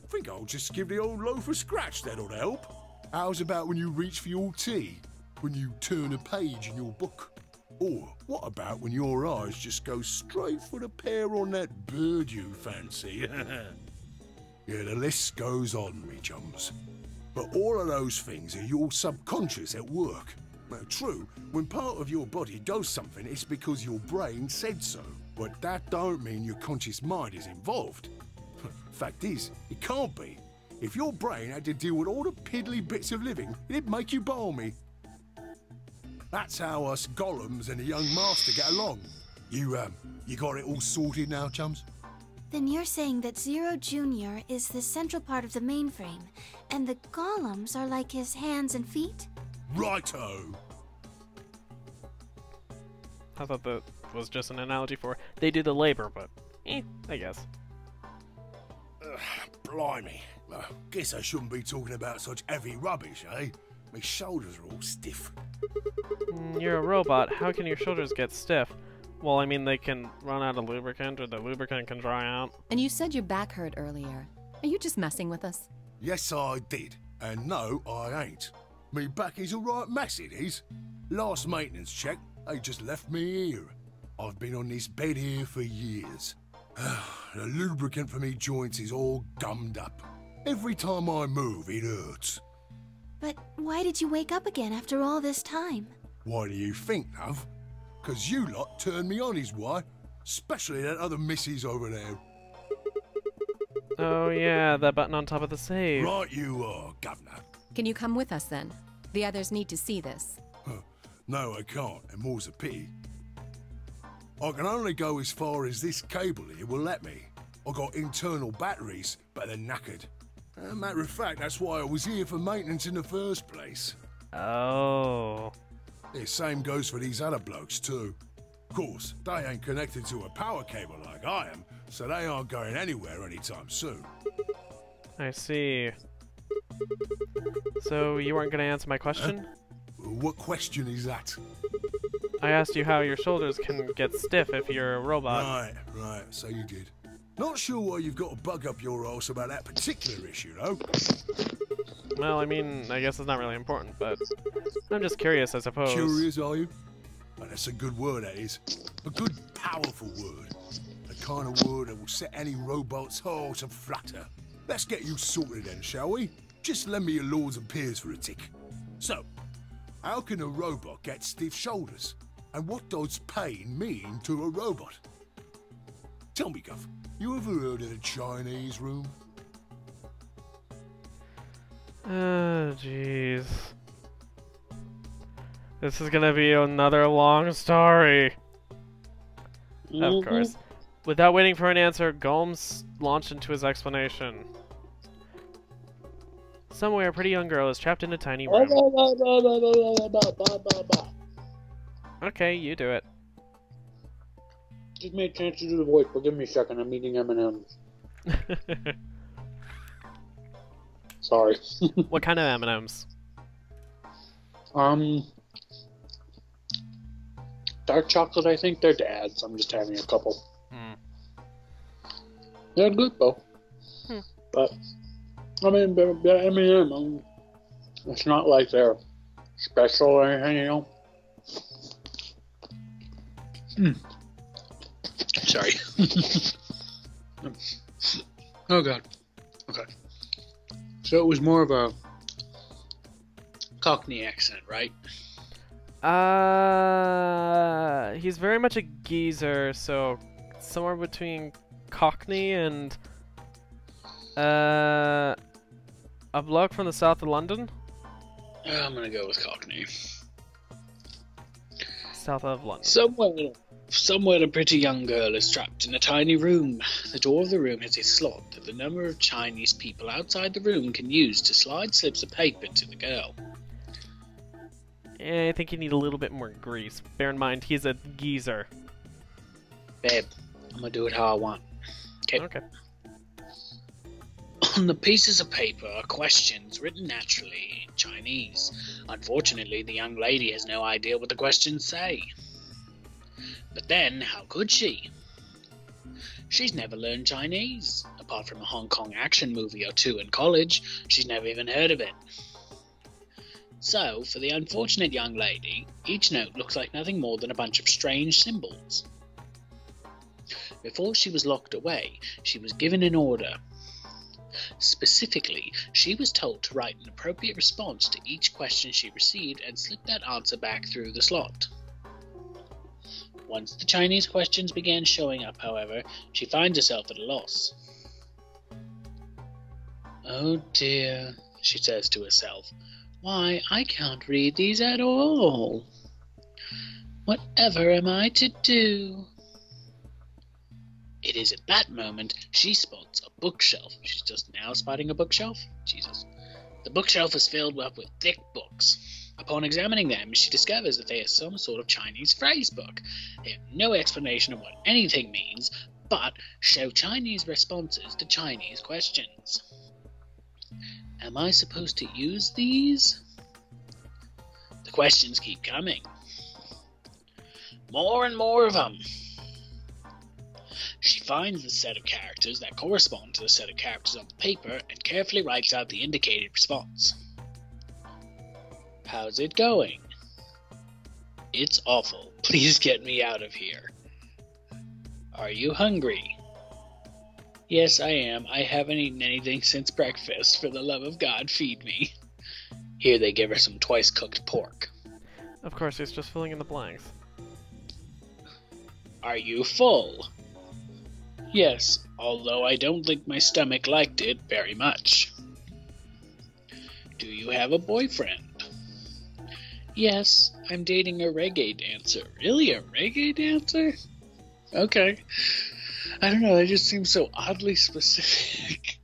I think I'll just give the old loaf a scratch, that'll help. How's about when you reach for your tea? When you turn a page in your book? Or what about when your eyes just go straight for the pair on that bird you fancy? Yeah, the list goes on, me chums. But all of those things are your subconscious at work. Now, true, when part of your body does something, it's because your brain said so. But that don't mean your conscious mind is involved. Fact is, it can't be. If your brain had to deal with all the piddly bits of living, it'd make you balmy. That's how us golems and the young master get along. You got it all sorted now, chums? Then you're saying that Zero Jr. is the central part of the mainframe, and the golems are like his hands and feet? Righto! I thought that was just an analogy for they do the labor, but I guess. Blimey. Guess I shouldn't be talking about such heavy rubbish, eh? My shoulders are all stiff. You're a robot. How can your shoulders get stiff? Well, I mean, they can run out of lubricant, or the lubricant can dry out. And you said your back hurt earlier. Are you just messing with us? Yes, I did. And no, I ain't. Me back is a right mess, it is. Last maintenance check, they just left me here. I've been on this bed here for years. The lubricant for me joints is all gummed up. Every time I move, it hurts. But why did you wake up again after all this time? Why do you think, love? 'Cause you lot turned me on is why. Especially that other missus over there. Oh yeah, that button on top of the save. Right you are, governor. Can you come with us then? The others need to see this. No, I can't, and more's a pity. I can only go as far as this cable here will let me. I got internal batteries, but they're knackered. Matter of fact, that's why I was here for maintenance in the first place. Oh. The same goes for these other blokes too. Of course, they ain't connected to a power cable like I am, so they aren't going anywhere anytime soon. I see. So you weren't going to answer my question? What question is that? I asked you how your shoulders can get stiff if you're a robot. Right, so you did. Not sure why you've got to bug up your arse about that particular issue, though. Well, I mean, I guess it's not really important, but I'm just curious, I suppose. Curious, are you? Oh, that's a good word, that is. A good, powerful word. The kind of word that will set any robot's heart aflutter. Let's get you sorted then, shall we? Just lend me your lords and peers for a tick. So, how can a robot get stiff shoulders? And what does pain mean to a robot? Tell me, Guff, you ever heard of the Chinese room? Oh, jeez. This is gonna be another long story. Of course. Without waiting for an answer, Gomes launched into his explanation. Somewhere, a pretty young girl is trapped in a tiny room. Okay, you do it. Give me a chance to do the voice, but give me a second. I'm eating M&M's. Sorry. What kind of M&M's? Dark chocolate, I think. They're Dad's. I'm just having a couple. They're good, though. But, I mean, they're M&M. It's not like they're special or anything, you know? Sorry. Oh, God. Okay. So it was more of a Cockney accent, right? He's very much a geezer, so somewhere between Cockney and a bloke from the south of London. I'm gonna go with Cockney. South of London. Somewhere a pretty young girl is trapped in a tiny room. The door of the room has a slot that the number of Chinese people outside the room can use to slide slips of paper to the girl. I think you need a little bit more grease. Bear in mind, he's a geezer. Babe, I'm gonna do it how I want. Okay. On the pieces of paper are questions written naturally in Chinese. Unfortunately, the young lady has no idea what the questions say. But then, how could she? She's never learned Chinese. Apart from a Hong Kong action movie or two in college, she's never even heard of it. So, for the unfortunate young lady, each note looks like nothing more than a bunch of strange symbols. Before she was locked away, she was given an order. Specifically, she was told to write an appropriate response to each question she received and slip that answer back through the slot. Once the Chinese questions began showing up, however, she finds herself at a loss. "Oh dear," she says to herself. "Why, I can't read these at all. Whatever am I to do?" It is at that moment she spots a bookshelf. She's just now spotting a bookshelf? Jesus. The bookshelf is filled up with thick books. Upon examining them, she discovers that they are some sort of Chinese phrase book. They have no explanation of what anything means, but show Chinese responses to Chinese questions. Am I supposed to use these? The questions keep coming. More and more of them. She finds the set of characters that correspond to the set of characters on the paper and carefully writes out the indicated response. How's it going? It's awful. Please get me out of here. Are you hungry? Yes, I am. I haven't eaten anything since breakfast. For the love of God, feed me. Here they give her some twice-cooked pork. Of course, he's just filling in the blanks. Are you full? Yes, although I don't think my stomach liked it very much. Do you have a boyfriend? Yes, I'm dating a reggae dancer. Really, a reggae dancer? Okay. I don't know, that just seems so oddly specific.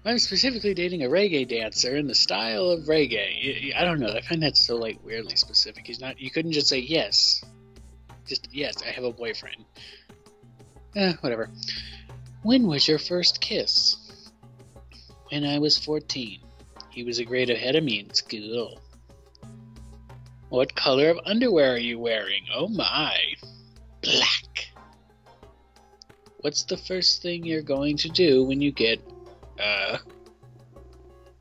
I'm specifically dating a reggae dancer in the style of reggae. I don't know, I find that so, like, weirdly specific. You couldn't just say yes. Just, yes, I have a boyfriend. Whatever. When was your first kiss? When I was 14. He was a grade ahead of me in school. What color of underwear are you wearing? Oh my. Black. What's the first thing you're going to do when you get,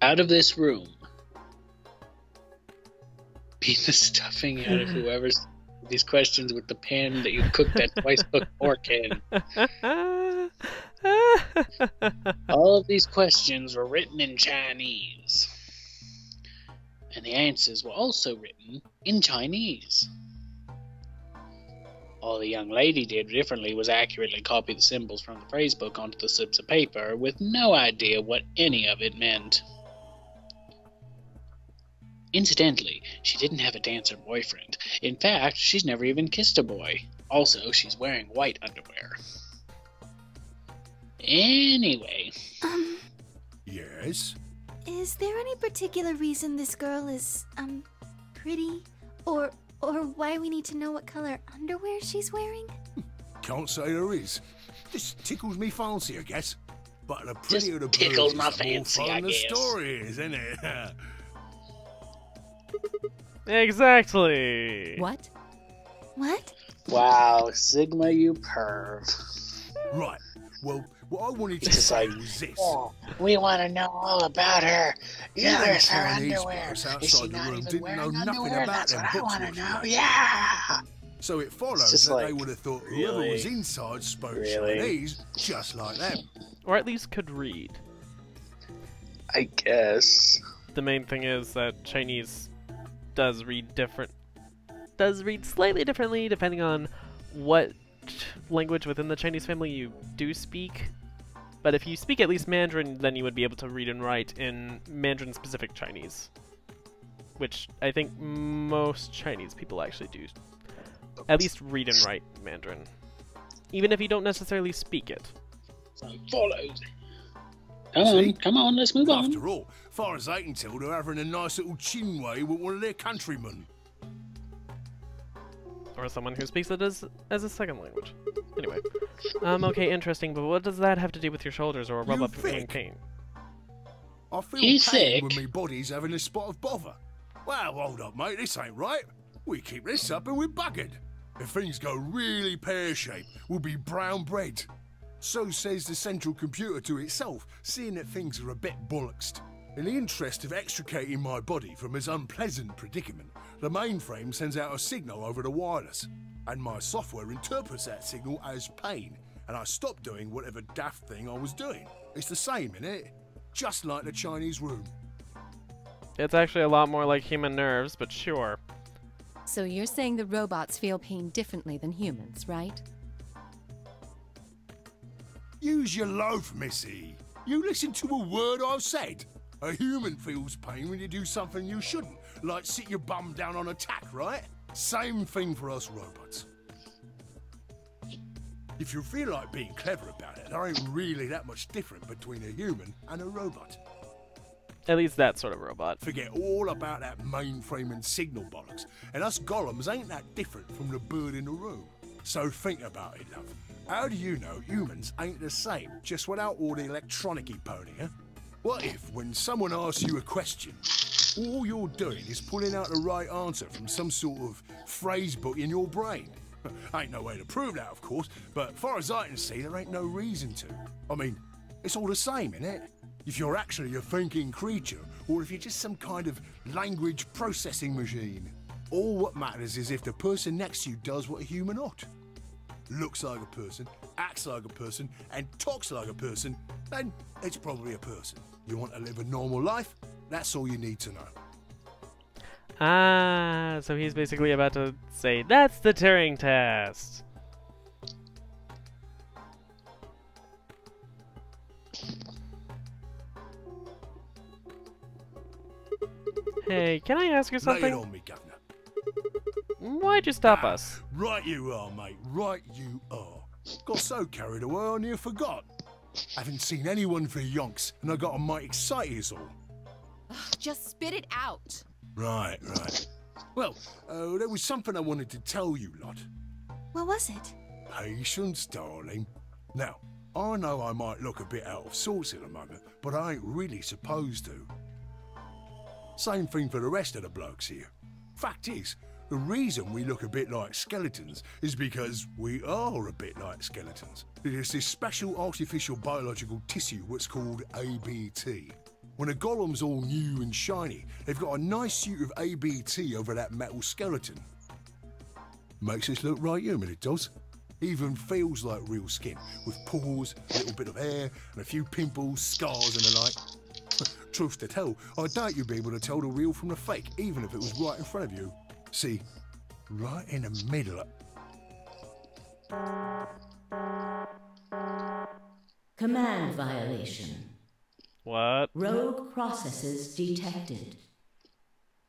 out of this room? Beat the stuffing out of whoever's these questions with the pan that you cooked that twice-cooked pork in. All of these questions were written in Chinese. And the answers were also written in Chinese. All the young lady did differently was accurately copy the symbols from the phrase book onto the slips of paper with no idea what any of it meant. Incidentally, she didn't have a dancer boyfriend. In fact, she's never even kissed a boy. Also, she's wearing white underwear. Anyway. Yes? Is there any particular reason this girl is, pretty? Or why we need to know what color underwear she's wearing? Can't say there is. Just tickles me fancy, I guess. But the Just prettier the tickles bird my is, the more fancy, fun I the guess. story is, isn't it? Exactly! What? What? Wow, Sigma, you perv. Right. Well, what I wanted to It's just say like, was this. oh, we want to know all about her. Yeah, Yeah, there's her Chinese underwear. boys Is outside she the not room even didn't wearing know nothing underwear? about That's them what I books want to was know. like. Yeah. So it follows just that they like, would have thought whoever really? was inside spoke Really? Chinese just like them. Or at least could read. I guess. The main thing is that Chinese does read slightly differently depending on what language within the Chinese family you do speak. But if you speak at least Mandarin, then you would be able to read and write in Mandarin-specific Chinese. Which I think most Chinese people actually do. At least read and write Mandarin. Even if you don't necessarily speak it. So follows. See? Come on, let's move on. After all, far as I can tell, they're having a nice little chinway with one of their countrymen. Or someone who speaks it as a second language. Anyway. Okay, interesting, but what does that have to do with your shoulders or a rub You up being thick. pain? I feel He's pain sick. when my body's having a spot of bother. Well, hold up, mate, this ain't right. We keep this up and we're buggered. If things go really pear-shaped, we'll be brown bread. So says the central computer to itself, seeing that things are a bit bollocksed. In the interest of extricating my body from this unpleasant predicament, the mainframe sends out a signal over the wireless, and my software interprets that signal as pain, and I stop doing whatever daft thing I was doing. It's the same, innit? Just like the Chinese room. It's actually a lot more like human nerves, but sure. So you're saying the robots feel pain differently than humans, right? Use your loaf, missy. You listen to a word I've said. A human feels pain when you do something you shouldn't, like sit your bum down on a tack, right? Same thing for us robots. If you feel like being clever about it, there ain't really that much different between a human and a robot. At least that sort of robot. Forget all about that mainframe and signal bollocks, and us golems ain't that different from the bird in the room. So think about it, love. How do you know humans ain't the same, just without all the electronic-y pony, huh? What if, when someone asks you a question, all you're doing is pulling out the right answer from some sort of phrase book in your brain? Ain't no way to prove that, of course, but far as I can see, there ain't no reason to. I mean, it's all the same, innit? If you're actually a thinking creature, or if you're just some kind of language processing machine. All what matters is if the person next to you does what a human ought. Looks like a person, acts like a person, and talks like a person, then it's probably a person. You want to live a normal life? That's all you need to know. Ah, so he's basically about to say, that's the Turing test. Hey, can I ask you something? Lay it on me, governor. Why'd you stop us? Right you are, mate. Right you are. Got so carried away I near forgot. Haven't seen anyone for yonks, and I got a mite excited is all. Just spit it out. Right. Well, there was something I wanted to tell you, lot. What was it? Patience, darling. Now, I know I might look a bit out of sorts at the moment, but I ain't really supposed to. Same thing for the rest of the blokes here. Fact is, the reason we look a bit like skeletons is because we are a bit like skeletons. There's this special artificial biological tissue what's called ABT. When a golem's all new and shiny, they've got a nice suit of ABT over that metal skeleton. Makes us look right human, it does. Even feels like real skin, with pores, a little bit of hair, and a few pimples, scars and the like. Truth to tell, I doubt you'd be able to tell the real from the fake, even if it was right in front of you. See, right in the middle of... Command violation. What? Rogue processes detected.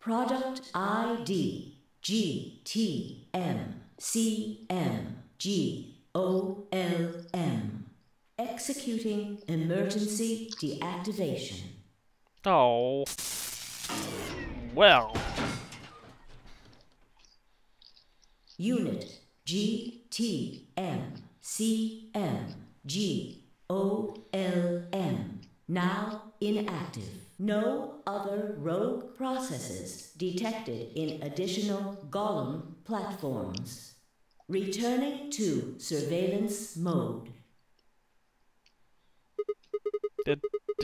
Product ID GTMCMGOLM. Executing emergency deactivation. Oh. Well. Unit GTMCMGOLM. Now inactive. No other rogue processes detected in additional golem platforms. Returning to surveillance mode. Did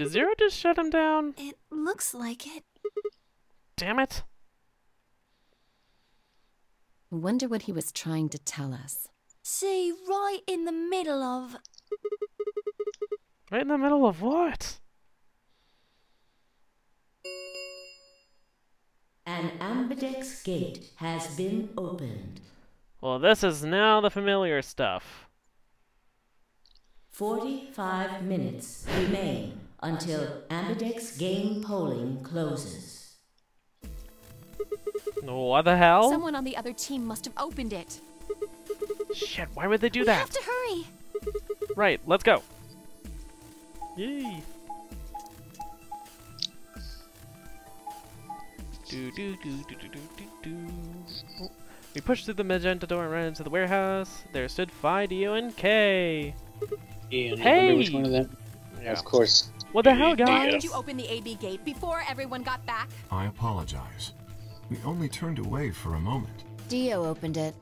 Zero just shut him down? It looks like it. Damn it. I wonder what he was trying to tell us. See, right in the middle of... Right in the middle of what? An ambidex gate has been opened. Well, this is now the familiar stuff. 45 minutes remain until ambidex game polling closes. What the hell? Someone on the other team must have opened it. Shit, why would they do We that? have to hurry. Right, let's go. Yay. Oh, we pushed through the magenta door and ran into the warehouse. There stood Fidio and K. Ian, Hey! remember which one of them? Yeah. Of course. What the hell, Why guys? did you open the AB gate before everyone got back? I apologize. We only turned away for a moment. Dio opened it.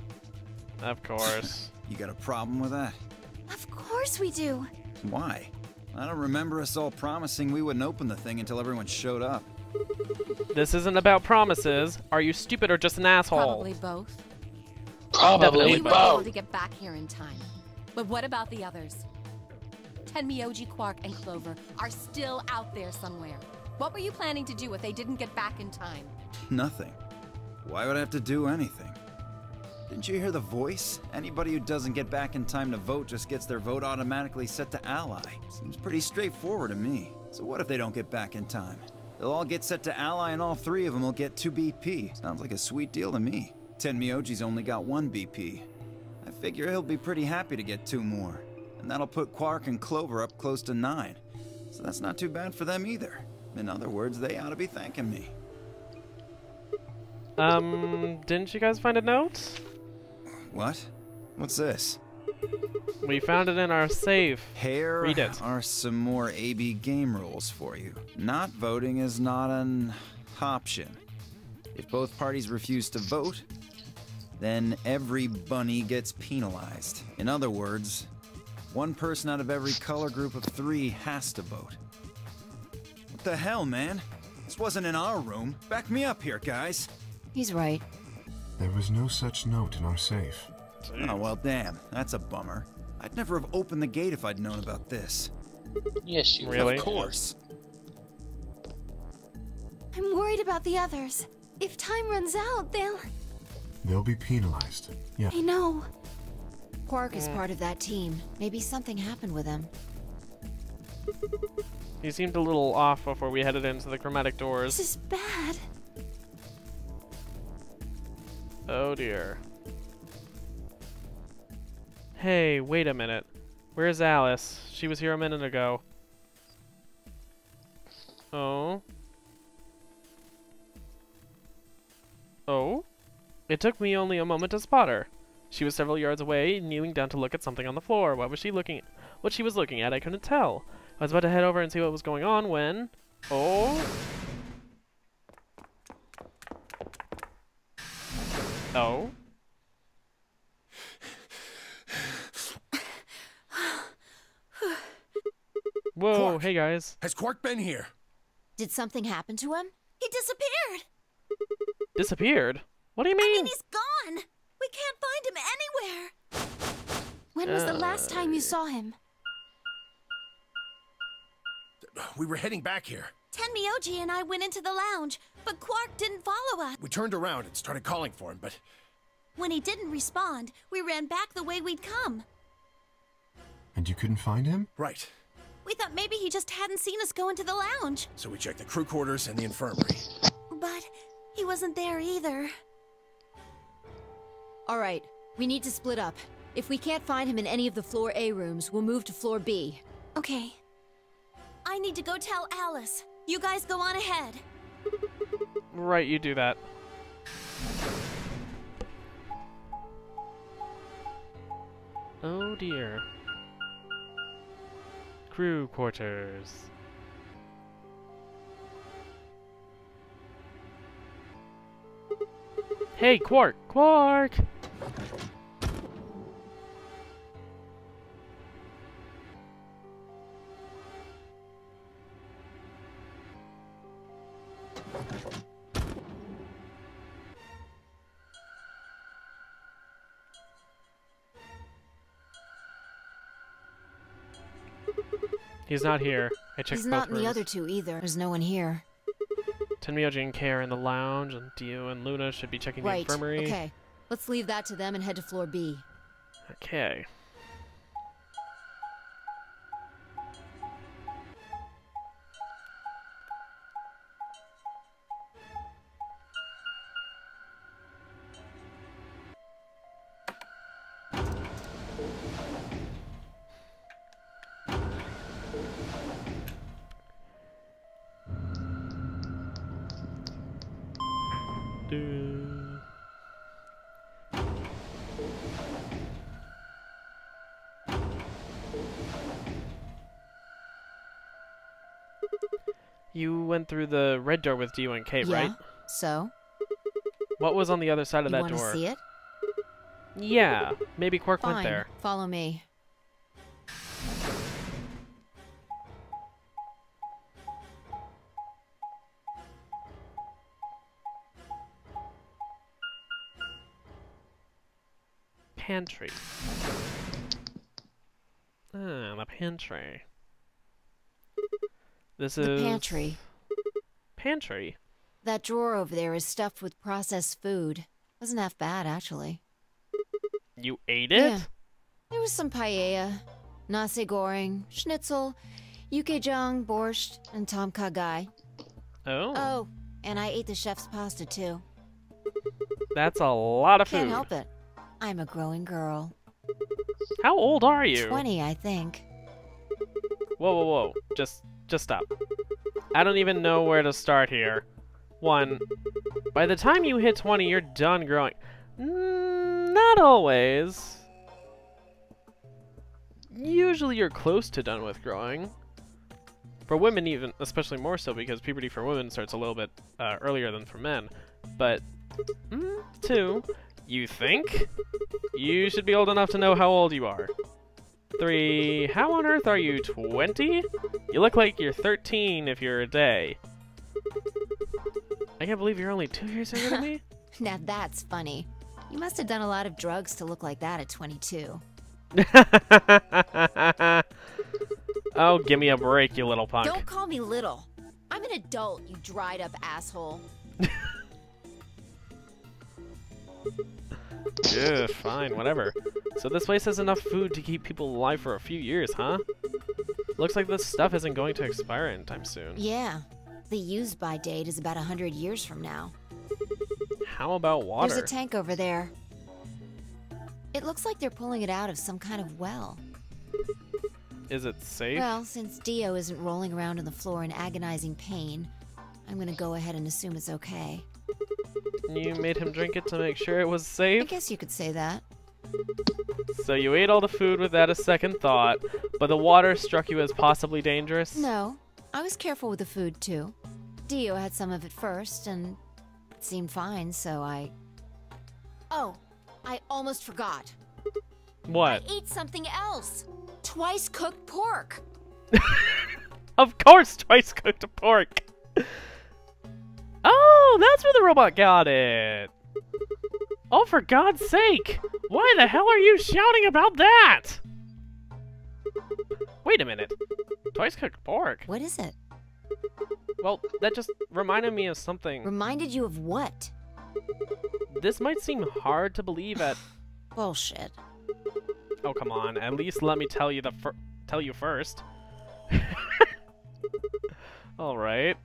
Of course. You got a problem with that? Of course we do. Why? I don't remember us all promising we wouldn't open the thing until everyone showed up. This isn't about promises. Are you stupid or just an asshole? Probably both. Probably We were able both. to get back here in time. But what about the others? Tenmyoji, Quark, and Clover are still out there somewhere. What were you planning to do if they didn't get back in time? Nothing. Why would I have to do anything? Didn't you hear the voice? Anybody who doesn't get back in time to vote just gets their vote automatically set to ally. Seems pretty straightforward to me. So what if they don't get back in time? They'll all get set to ally and all 3 of them will get 2 BP. Sounds like a sweet deal to me. Tenmyoji's only got 1 BP. I figure he'll be pretty happy to get 2 more. And that'll put Quark and Clover up close to 9. So that's not too bad for them either. In other words, they ought to be thanking me. Didn't you guys find a note? What? What's this? We found it in our safe. Here Read it. are some more AB game rules for you. Not voting is not an option. If both parties refuse to vote, then every bunny gets penalized. In other words, 1 person out of every color group of 3 has to vote. What the hell, man? This wasn't in our room. Back me up here, guys. He's right. There was no such note in our safe. Oh, well, damn. That's a bummer. I'd never have opened the gate if I'd known about this. Yes, you Really? Of course. I'm worried about the others. If time runs out, They'll be penalized. Yeah. I know. Quark is part of that team. Maybe something happened with him. He seemed a little off before we headed into the chromatic doors. This is bad. Oh dear. Hey, wait a minute. Where's Alice? She was here a minute ago. Oh? Oh? It took me only a moment to spot her. She was several yards away, kneeling down to look at something on the floor. What she was looking at, I couldn't tell. I was about to head over and see what was going on when... Oh? Oh? Whoa, Quark. hey guys. Has Quark been here? Did something happen to him? He disappeared. Disappeared? What do you I mean? mean, he's gone. We can't find him anywhere. When was the last time you saw him? We were heading back here. Tenmyoji and I went into the lounge, but Quark didn't follow us. We turned around and started calling for him, but When he didn't respond, we ran back the way we'd come. And you couldn't find him? right. We thought maybe he just hadn't seen us go into the lounge. So we checked the crew quarters and the infirmary. But he wasn't there either. All right, we need to split up. If we can't find him in any of the floor A rooms, we'll move to floor B. Okay. I need to go tell Alice. You guys go on ahead. Right, you do that. Oh dear. Crew quarters. Hey, Quark! Quark! He's not here. I checked He's both not in rooms. the other 2 either. There's no one here. Tenmyoji and Kay are in the lounge, and Dio and Luna should be checking the Right, infirmary. okay. Let's leave that to them and head to floor B. Okay. You went through the red door with Dio and Kate, Yeah, right? so? What was on the other side of You that want to door? see it? Yeah, maybe Quark went Fine, there. follow me. pantry. Ah, the pantry. This is... The pantry. Pantry? That drawer over there is stuffed with processed food. Wasn't half bad, actually. You ate it? Yeah. There was some paella, nasi goreng, schnitzel, yukejang, borscht, and tom kha gai. Oh. Oh, and I ate the chef's pasta, too. That's a lot of food. Can't help it. I'm a growing girl. How old are you? 20, I think. Whoa, whoa, whoa. Just stop. I don't even know where to start here. 1. By the time you hit 20, you're done growing. Not always. Usually you're close to done with growing. For women even, especially more so because puberty for women starts a little bit earlier than for men. But, 2, you think? You should be old enough to know how old you are. 3, how on earth are you 20? You look like you're 13 if you're a day. I can't believe you're only 2 years younger than me? Now that's funny. You must have done a lot of drugs to look like that at 22. Oh, give me a break, you little punk. Don't call me little. I'm an adult, you dried up asshole. Yeah, fine, whatever. So this place has enough food to keep people alive for a few years, huh? Looks like this stuff isn't going to expire anytime soon. Yeah. The use-by date is about 100 years from now. How about water? There's a tank over there. It looks like they're pulling it out of some kind of well. Is it safe? Well, since Dio isn't rolling around on the floor in agonizing pain, I'm gonna go ahead and assume it's okay. You made him drink it to make sure it was I safe? guess you could say that. So you ate all the food without a second thought, but the water struck you as possibly dangerous? No, I was careful with the food too. Dio had some of it first, and it seemed fine, so I... Oh, I almost forgot. What? I ate something else. Twice cooked pork. Of course, twice cooked pork. Oh, that's where the robot got it. Oh, for God's sake! Why the hell are you shouting about that? Wait a minute. Twice cooked pork? What is it? Well, that just reminded me of something. Reminded you of what? This might seem hard to believe at... Bullshit. Oh, come on. At least let me tell you first. All right.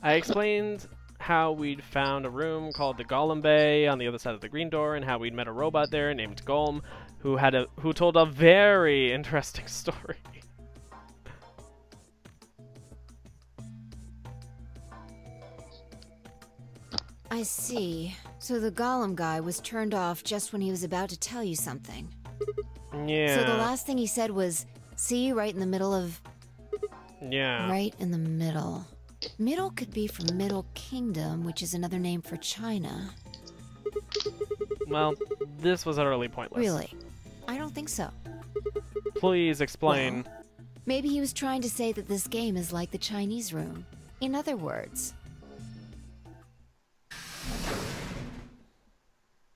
I explained how we'd found a room called the Golem Bay on the other side of the green door, and how we'd met a robot there named Golem, who told a very interesting story. I see. So the Golem guy was turned off just when he was about to tell you something. Yeah. So the last thing he said was, see, right in the middle of... Yeah. Right in the middle. Middle could be from Middle Kingdom, which is another name for China. Well, this was utterly pointless. Really? I don't think so. Please explain. Well, maybe he was trying to say that this game is like the Chinese room. In other words...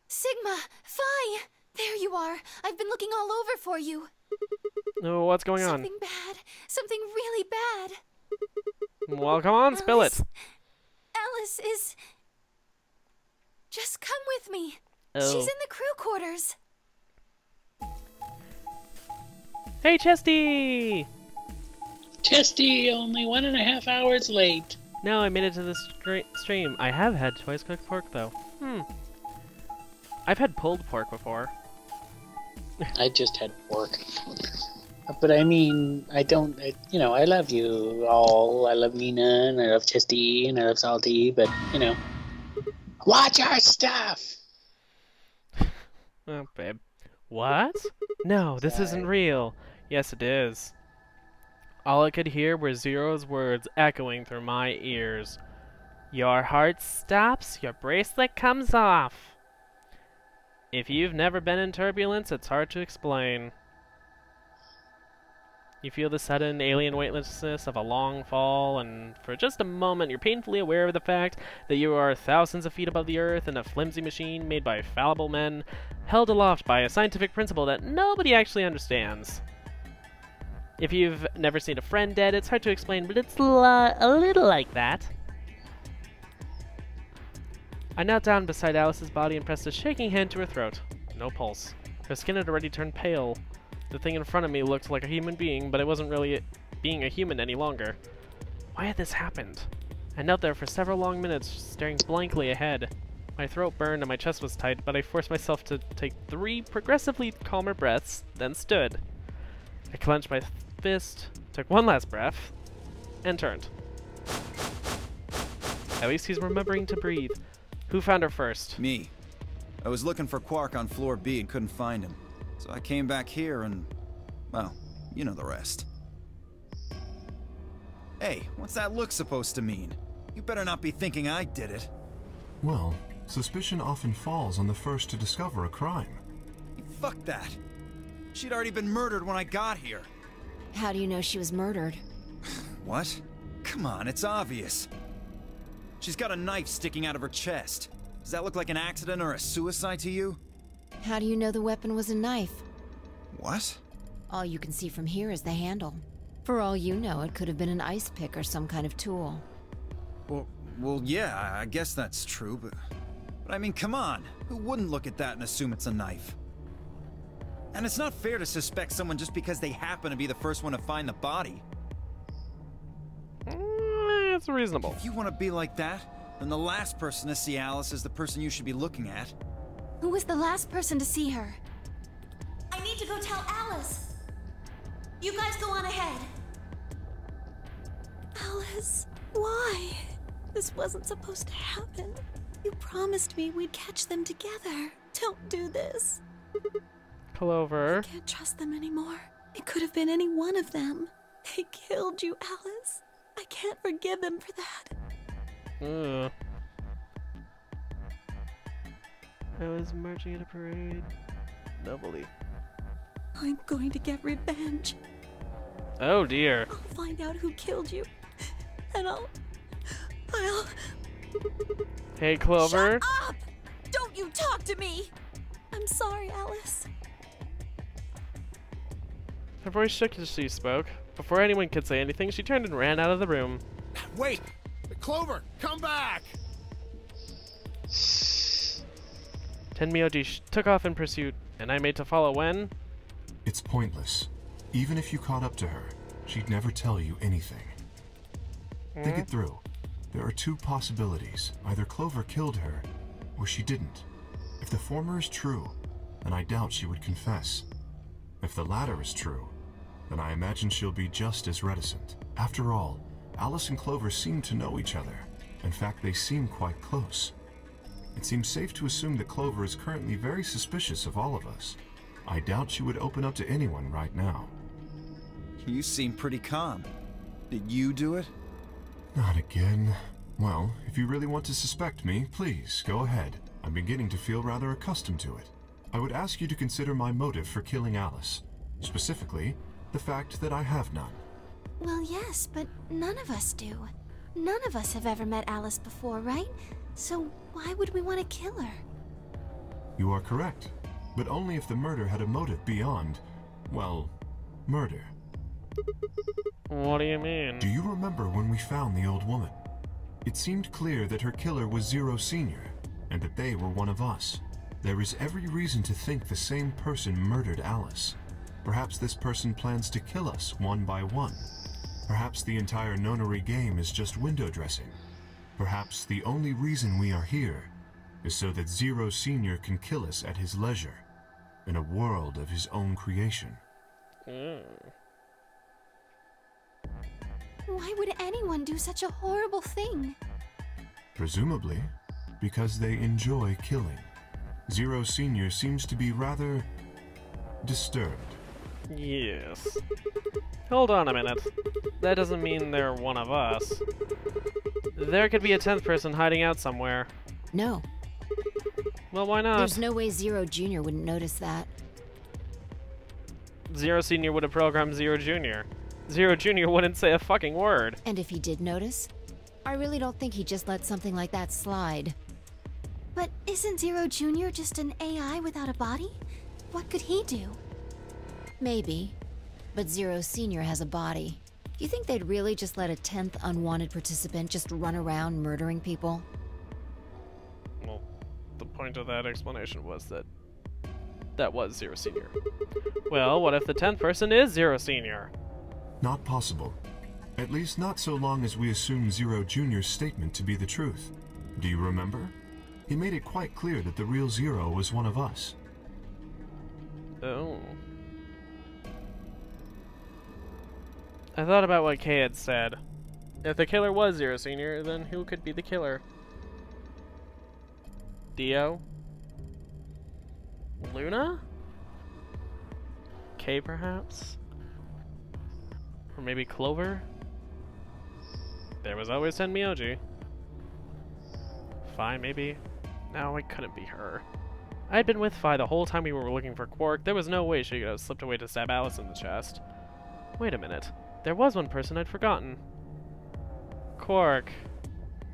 Sigma! Phi! There you are! I've been looking all over for you! Oh, what's going on? Something bad! Something really bad! Well, come on, spill it! Alice is... Just come with me! Oh. She's in the crew quarters! Hey, Chesty! Chesty, only 1.5 hours late. No, I made it to the stream. I have had twice cooked pork, though. I've had pulled pork before. I just had pork. But I mean, I love you all. I love Nina, and I love Chesty, and I love Salty, but, watch our stuff! Oh, babe. What? No, this isn't real. Yes, it is. All I could hear were Zero's words echoing through my ears. Your heart stops, your bracelet comes off. If you've never been in turbulence, it's hard to explain. You feel the sudden alien weightlessness of a long fall, and for just a moment you're painfully aware of the fact that you are thousands of feet above the earth in a flimsy machine made by fallible men, held aloft by a scientific principle that nobody actually understands. If you've never seen a friend dead, it's hard to explain, but it's a little like that. I knelt down beside Alice's body and pressed a shaking hand to her throat. No pulse. Her skin had already turned pale. The thing in front of me looked like a human being, but it wasn't really being a human any longer. Why had this happened? I knelt there for several long minutes, staring blankly ahead. My throat burned and my chest was tight, but I forced myself to take 3 progressively calmer breaths, then stood. I clenched my fist, took one last breath, and turned. At least he's remembering to breathe. Who found her first? Me. I was looking for Quark on floor B and couldn't find him. So I came back here and, well, you know the rest. Hey, what's that look supposed to mean? You better not be thinking I did it. Well, suspicion often falls on the first to discover a crime. Fuck that. She'd already been murdered when I got here. How do you know she was murdered? What? Come on, it's obvious. She's got a knife sticking out of her chest. Does that look like an accident or a suicide to you? How do you know the weapon was a knife? What? All you can see from here is the handle. For all you know, it could have been an ice pick or some kind of tool. Well, yeah, I guess that's true, but I mean, come on. Who wouldn't look at that and assume it's a knife? And it's not fair to suspect someone just because they happen to be the first one to find the body. It's reasonable. If you want to be like that, then the last person to see Alice is the person you should be looking at. Who was the last person to see her? I need to go tell Alice. You guys go on ahead. Alice, why? This wasn't supposed to happen. You promised me we'd catch them together. Don't do this. Clover. I can't trust them anymore. It could have been any one of them. They killed you, Alice. I can't forgive them for that. I was marching at a parade. Nobly. I'm going to get revenge. Oh dear. I'll find out who killed you. And I'll... Hey, Clover. Shut up! Don't you talk to me! I'm sorry, Alice. Her voice shook as she spoke. Before anyone could say anything, she turned and ran out of the room. Wait! Clover, come back! Tenmyoji took off in pursuit, and I made to follow when? It's pointless. Even if you caught up to her, she'd never tell you anything. Think it through. There are 2 possibilities. Either Clover killed her, or she didn't. If the former is true, then I doubt she would confess. If the latter is true, then I imagine she'll be just as reticent. After all, Alice and Clover seem to know each other. In fact, they seem quite close. It seems safe to assume that Clover is currently very suspicious of all of us. I doubt she would open up to anyone right now. You seem pretty calm. Did you do it? Not again. Well, if you really want to suspect me, please, go ahead. I'm beginning to feel rather accustomed to it. I would ask you to consider my motive for killing Alice. Specifically, the fact that I have none. Well, yes, but none of us do. None of us have ever met Alice before, right? So why would we want to kill her? You are correct, but only if the murder had a motive beyond, well, murder. What do you mean? Do you remember when we found the old woman? It seemed clear that her killer was Zero Senior, and that they were one of us. There is every reason to think the same person murdered Alice. Perhaps this person plans to kill us one by one. Perhaps the entire Nonary Game is just window dressing. Perhaps the only reason we are here is so that Zero Senior can kill us at his leisure, in a world of his own creation. Why would anyone do such a horrible thing? Presumably, because they enjoy killing. Zero Senior seems to be rather disturbed. Yes. Hold on a minute. That doesn't mean they're one of us. There could be a 10th person hiding out somewhere. No. Well, why not? There's no way Zero Jr. wouldn't notice that. Zero Senior would have programmed Zero Junior. Zero Junior wouldn't say a fucking word. And if he did notice, I really don't think he'd just let something like that slide. But isn't Zero Jr. just an AI without a body? What could he do? Maybe. But Zero Senior has a body. You think they'd really just let a 10th unwanted participant just run around murdering people? Well, the point of that explanation was that that was Zero Senior. Well, what if the 10th person is Zero Senior? Not possible. At least not so long as we assume Zero Jr.'s statement to be the truth. Do you remember? He made it quite clear that the real Zero was one of us. Oh. I thought about what Kay had said. If the killer was Zero Senior, then who could be the killer? Dio? Luna? Kay, perhaps? Or maybe Clover? There was always Tenmyoji. Fine, maybe. No, it couldn't be her. I had been with Fi the whole time we were looking for Quark. There was no way she could have slipped away to stab Alice in the chest. Wait a minute. There was one person I'd forgotten. Quark.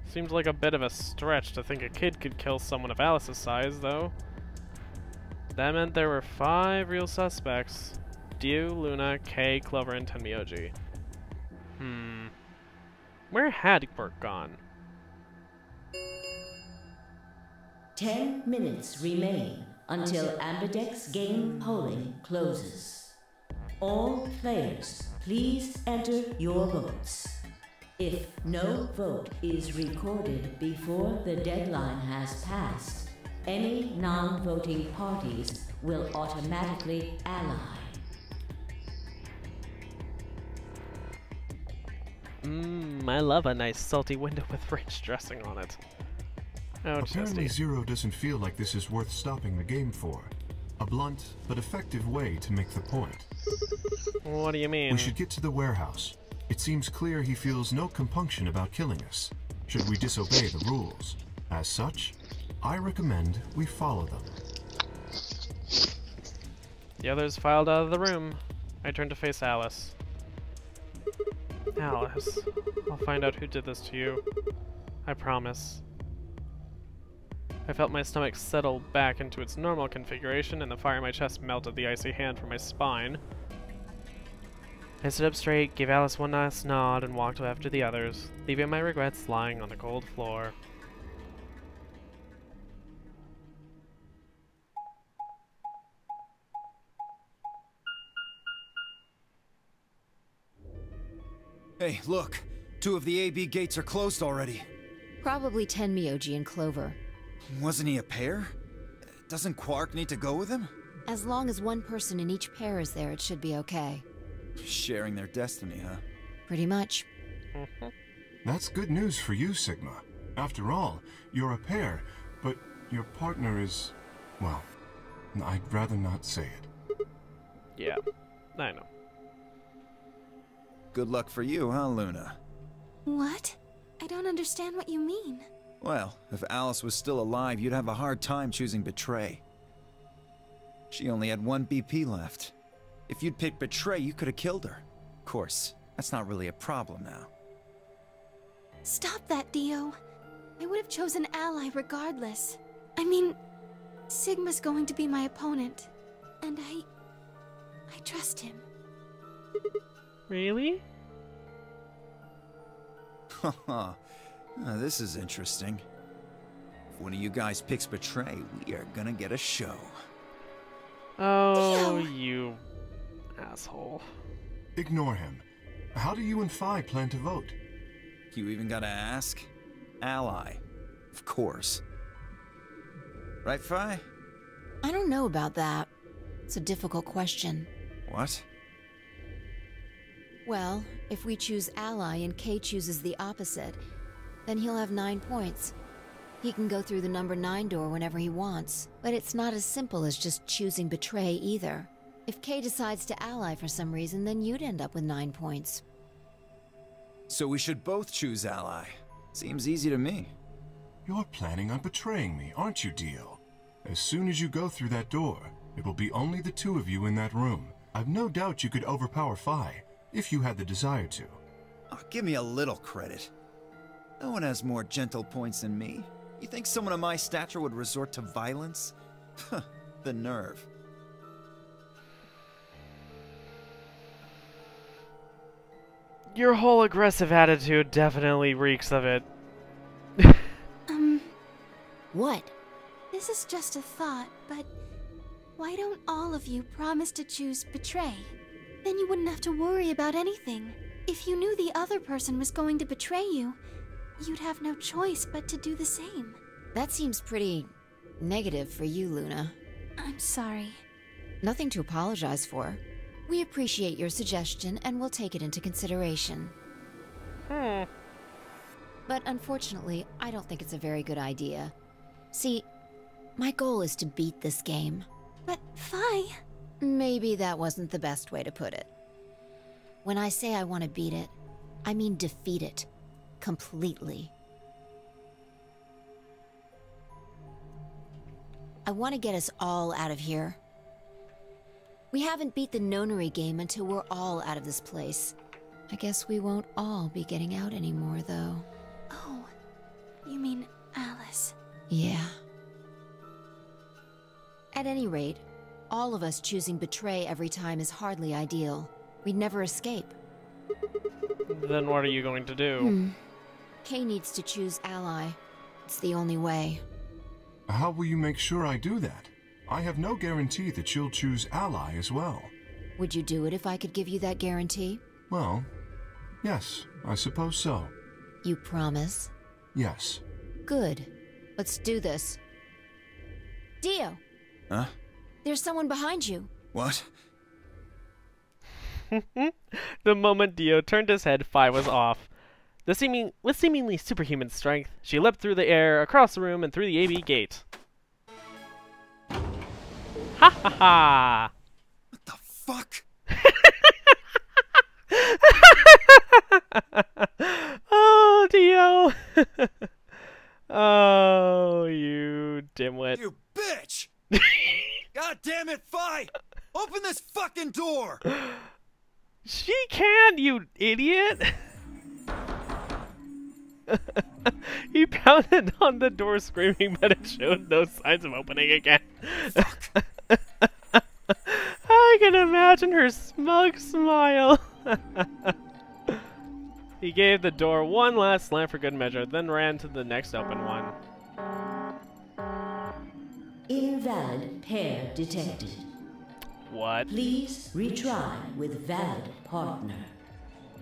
Seems like a bit of a stretch to think a kid could kill someone of Alice's size, though. That meant there were 5 real suspects. Dio, Luna, Kay, Clover, and Tenmyoji. Where had Quark gone? 10 minutes remain until Ambidex game polling closes. All players, please enter your votes. If no vote is recorded before the deadline has passed, any non-voting parties will automatically ally. I love a nice salty window with ranch dressing on it. Oh, apparently Chesty. Zero doesn't feel like this is worth stopping the game for. A blunt but effective way to make the point. What do you mean? We should get to the warehouse. It seems clear he feels no compunction about killing us, should we disobey the rules. As such, I recommend we follow them. The others filed out of the room. I turned to face Alice. Alice, I'll find out who did this to you. I promise. I felt my stomach settle back into its normal configuration, and the fire in my chest melted the icy hand from my spine. I stood up straight, gave Alice one last nod, and walked after the others, leaving my regrets lying on the cold floor. Hey, look! 2 of the AB gates are closed already. Probably Tenmyoji and Clover. Wasn't he a pair? Doesn't Quark need to go with him? As long as one person in each pair is there, it should be okay. Sharing their destiny, huh? Pretty much. That's good news for you, Sigma. After all, you're a pair, but your partner is... well, I'd rather not say it. Yeah, I know. Good luck for you, huh, Luna? What? I don't understand what you mean. Well, if Alice was still alive, you'd have a hard time choosing Betray. She only had 1 BP left. If you'd picked Betray, you could have killed her. Of course, that's not really a problem now. Stop that, Dio. I would have chosen Ally regardless. I mean, Sigma's going to be my opponent, and I trust him. Really? Haha. This is interesting. If one of you guys picks Betray, we are gonna get a show. Oh, you asshole. Ignore him. How do you and Phi plan to vote? You even gotta ask? Ally. Of course. Right, Phi? I don't know about that. It's a difficult question. What? Well, if we choose Ally and Kay chooses the opposite, then he'll have 9 points. He can go through the number 9 door whenever he wants, but it's not as simple as just choosing Betray either. If Kay decides to ally for some reason, then you'd end up with 9 points. So we should both choose Ally. Seems easy to me. You're planning on betraying me, aren't you, Dio? As soon as you go through that door, it will be only the 2 of you in that room. I've no doubt you could overpower Phi, if you had the desire to. Oh, give me a little credit. No one has more gentle points than me. You think someone of my stature would resort to violence? The nerve. Your whole aggressive attitude definitely reeks of it. What? This is just a thought, but why don't all of you promise to choose betray? Then you wouldn't have to worry about anything. If you knew the other person was going to betray you, you'd have no choice but to do the same. That seems pretty negative for you, Luna. I'm sorry. Nothing to apologize for. We appreciate your suggestion and we'll take it into consideration. But unfortunately, I don't think it's a very good idea. See, my goal is to beat this game. But Phi... Maybe that wasn't the best way to put it. When I say I want to beat it, I mean defeat it. Completely. I want to get us all out of here. We haven't beat the Nonary game until we're all out of this place. I guess we won't all be getting out anymore, though. Oh, you mean Alice? Yeah. At any rate, all of us choosing betray every time is hardly ideal. We'd never escape. Then what are you going to do? Kay needs to choose ally. It's the only way. How will you make sure I do that? I have no guarantee that she'll choose ally as well. Would you do it if I could give you that guarantee? Well, yes, I suppose so. You promise? Yes. Good. Let's do this. Dio! Huh? There's someone behind you. What? The moment Dio turned his head, Phi was off. With seemingly superhuman strength, she leapt through the air, across the room, and through the AB gate. Ha ha ha! What the fuck? Oh, Dio! Oh, you dimwit. You bitch! God damn it, Phi! Open this fucking door! She can, you idiot! He pounded on the door screaming, but it showed no signs of opening again. I can imagine her smug smile. He gave the door one last slam for good measure, then ran to the next open one. Invalid pair detected. What? Please retry with valid partner.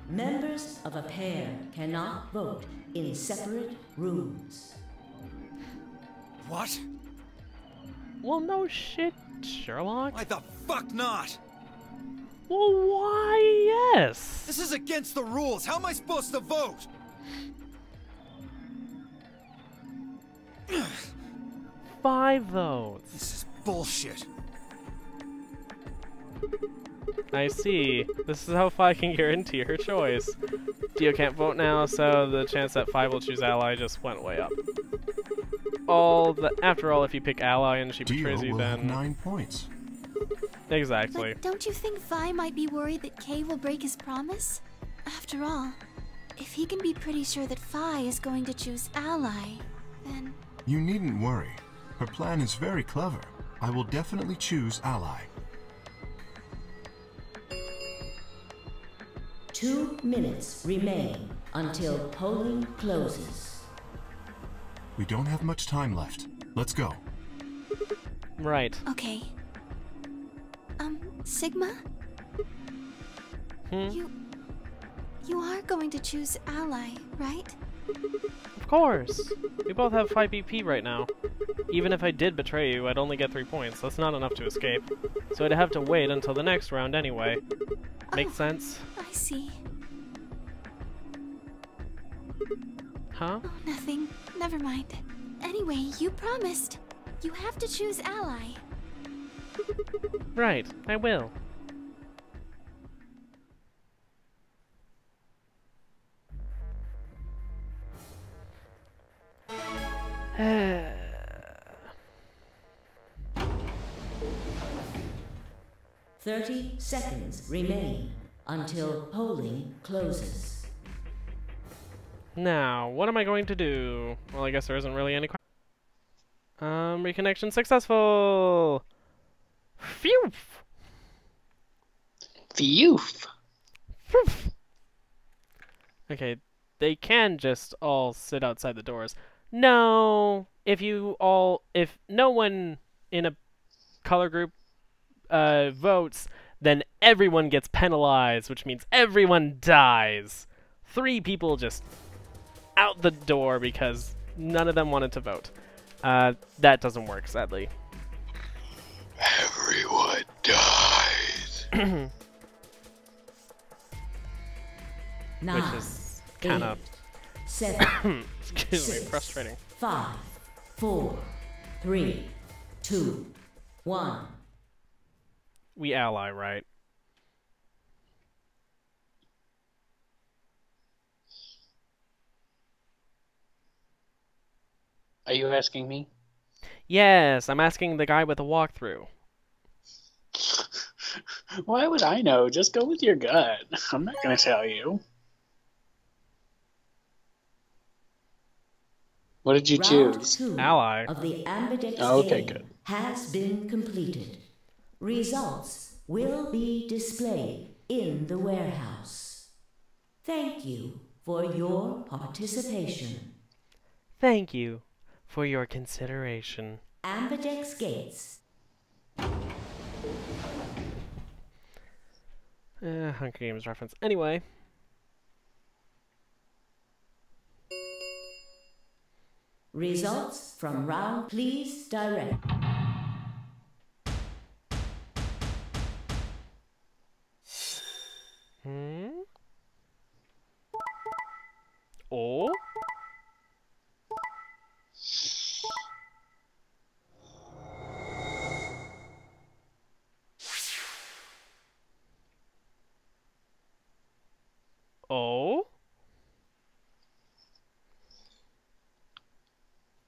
Members of a pair cannot vote in separate rooms. What? Well, no shit, Sherlock. Why the fuck not? Well, why, yes? This is against the rules. How am I supposed to vote? 5 votes. This is bullshit. I see. This is how Phi can guarantee her choice. Dio can't vote now, so the chance that Phi will choose ally just went way up. After all, if you pick ally and she betrays Dio you, will then have 9 points. Exactly. But don't you think Phi might be worried that Kay will break his promise? After all, if he can be pretty sure that Phi is going to choose ally, then... You needn't worry. Her plan is very clever. I will definitely choose ally. 2 minutes remain until polling closes. We don't have much time left. Let's go. Right. Okay. Sigma? You are going to choose ally, right? Of course. We both have 5 BP right now. Even if I did betray you, I'd only get 3 points. That's not enough to escape. So I'd have to wait until the next round anyway. Makes sense? I see. Huh? Oh, nothing. Never mind. Anyway, you promised. You have to choose ally. Right, I will. 30 seconds remain until polling closes. Now, what am I going to do? Well, I guess there isn't really any reconnection successful! Phew! Phew! Phew! Okay, they can just all sit outside the doors. No! If no one in a color group votes, then everyone gets penalized, which means everyone dies. 3 people just out the door because none of them wanted to vote. That doesn't work, sadly. Everyone dies. Which is kind of 7, excuse me, 6, frustrating. 5, 4, 3, 2, 1. We ally, right? Are you asking me? Yes, I'm asking the guy with the walkthrough. Why would I know? Just go with your gut. I'm not going to tell you. What did you choose? Round 2 Ally. of the Ambidex Okay, game good. has been completed. Results will be displayed in the warehouse. Thank you for your participation. Thank you for your consideration. Ambidex gates. Hunger Games reference. Anyway. Results from round, please direct. Oh? Oh?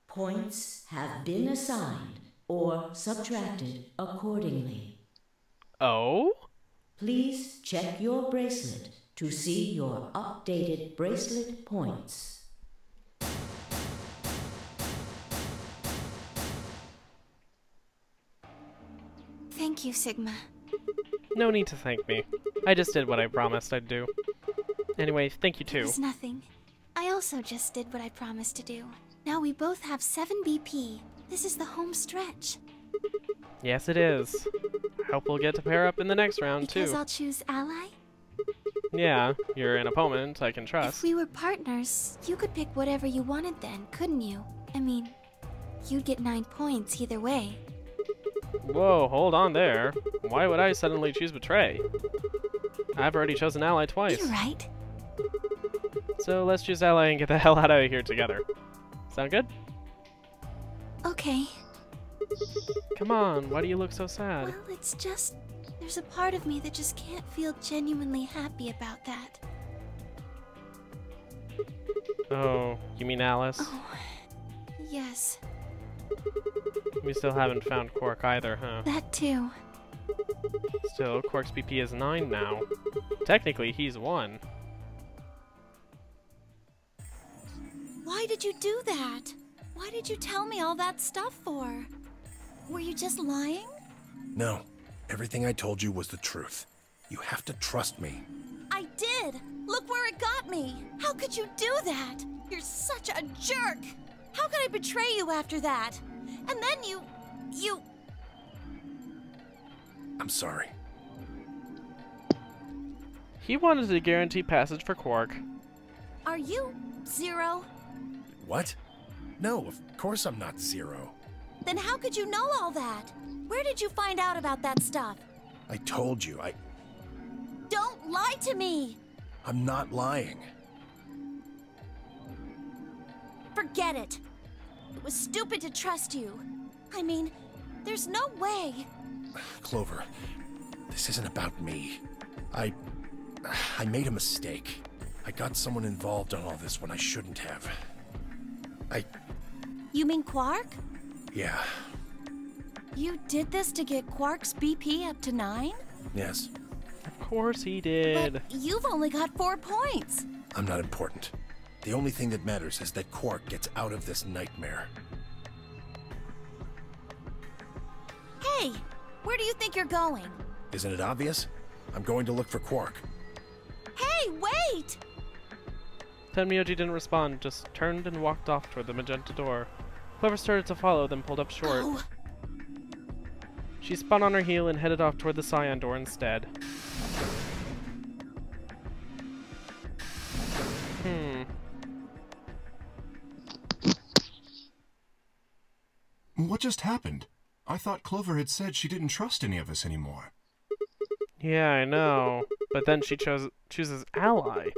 Points have been assigned or subtracted accordingly. Oh? Please check your bracelet to see your updated bracelet points. Thank you, Sigma. No need to thank me. I just did what I promised I'd do. Anyway, thank you too. It's nothing. I also just did what I promised to do. Now we both have 7 BP. This is the home stretch. Yes, it is. Hope we'll get to pair up in the next round, Because too. I'll choose ally? Yeah, you're an opponent I can trust. If we were partners, you could pick whatever you wanted then, couldn't you? I mean, you'd get 9 points either way. Whoa, hold on there. Why would I suddenly choose Betray? I've already chosen ally twice. You're right. So let's choose ally and get the hell out of here together. Sound good? Okay. Come on, why do you look so sad? Well, it's just... there's a part of me that just can't feel genuinely happy about that. Oh, you mean Alice? Oh, yes. We still haven't found Quark either, huh? That too. Still, Quark's BP is 9 now. Technically, he's 1. Why did you do that? Why did you tell me all that stuff for? Were you just lying? No. Everything I told you was the truth. You have to trust me. I did! Look where it got me! How could you do that? You're such a jerk! How could I betray you after that? And then you... I'm sorry. He wanted to guarantee passage for Quark. Are you Zero? What? No, of course I'm not Zero. Then how could you know all that? Where did you find out about that stuff? I told you, Don't lie to me! I'm not lying. Forget it. It was stupid to trust you. I mean, there's no way. Clover, this isn't about me. I made a mistake. I got someone involved on all this when I shouldn't have. You mean Quark? Yeah. You did this to get Quark's BP up to 9? Yes. Of course he did. But you've only got 4 points. I'm not important. The only thing that matters is that Quark gets out of this nightmare. Hey, where do you think you're going? Isn't it obvious? I'm going to look for Quark. Hey, wait! Tenmyoji didn't respond, just turned and walked off toward the magenta door. Clover started to follow, then pulled up short. Oh. She spun on her heel and headed off toward the cyan door instead. What just happened? I thought Clover had said she didn't trust any of us anymore. Yeah, I know. But then she chooses ally.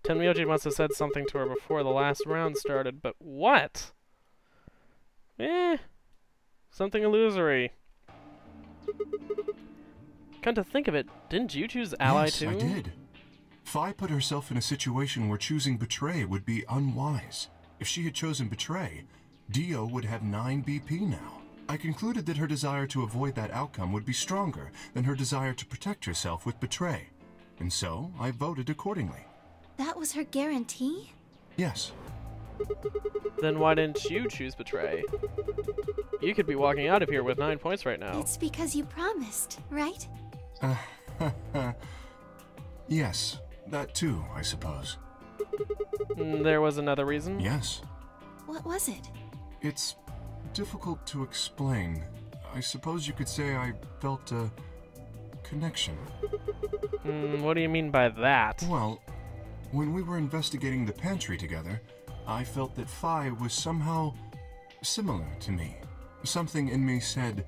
Tenmyoji must have said something to her before the last round started, but what? Something illusory. Come to think of it, didn't you choose ally too? Yes, I did. Fi put herself in a situation where choosing betray would be unwise. If she had chosen betray, Dio would have 9 BP now. I concluded that her desire to avoid that outcome would be stronger than her desire to protect herself with betray. And so, I voted accordingly. That was her guarantee? Yes. Then why didn't you choose betray? You could be walking out of here with 9 points right now. It's because you promised, right? Yes, that too, I suppose. There was another reason? Yes. What was it? It's difficult to explain. I suppose you could say I felt a connection. What do you mean by that? Well, when we were investigating the pantry together, I felt that Fi was somehow similar to me. Something in me said,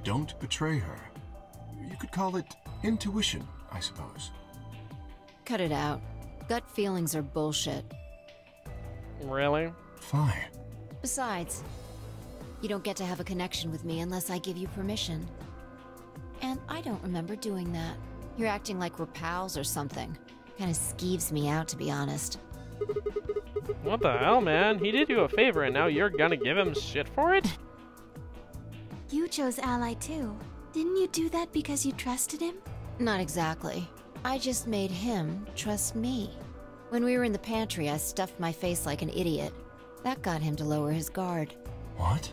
don't betray her. You could call it intuition, I suppose. Cut it out. Gut feelings are bullshit. Really? Fi. Besides, you don't get to have a connection with me unless I give you permission. And I don't remember doing that. You're acting like we're pals or something. Kinda skeeves me out, to be honest. What the hell, man? He did you a favor and now you're gonna give him shit for it? You chose ally too. Didn't you do that because you trusted him? Not exactly. I just made him trust me. When we were in the pantry, I stuffed my face like an idiot. That got him to lower his guard. What?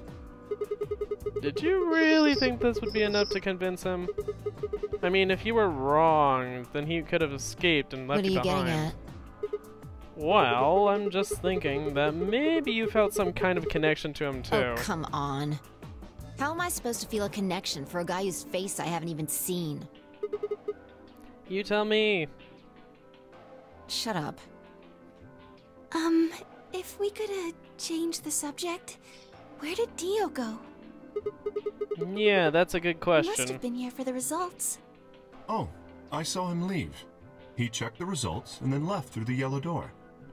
Did you really think this would be enough to convince him? I mean, if you were wrong, then he could have escaped and left you behind. What are you getting at? Well, I'm just thinking that maybe you felt some kind of connection to him too. Oh, come on. How am I supposed to feel a connection for a guy whose face I haven't even seen? You tell me. Shut up. If we could, change the subject, where did Dio go? Yeah, that's a good question. He must have been here for the results. Oh, I saw him leave. He checked the results and then left through the yellow door.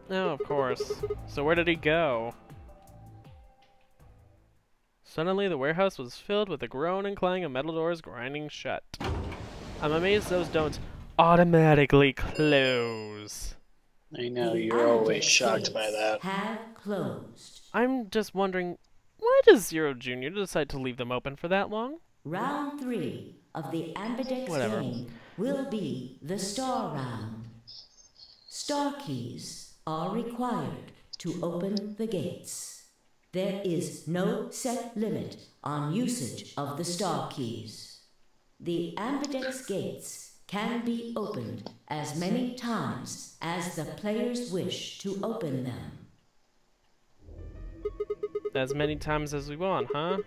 Oh, of course. So where did he go? Suddenly, the warehouse was filled with a groan and clang of metal doors grinding shut. I'm amazed those don't automatically close. I know, you're always shocked by that. Have closed. I'm just wondering, why does Zero Jr. decide to leave them open for that long? Round 3 of the Ambidex game will be the Star Round. Star keys are required to open the gates. There is no set limit on usage of the Star keys. The Ambidex gates can be opened as many times as the players wish to open them. As many times as we want, huh?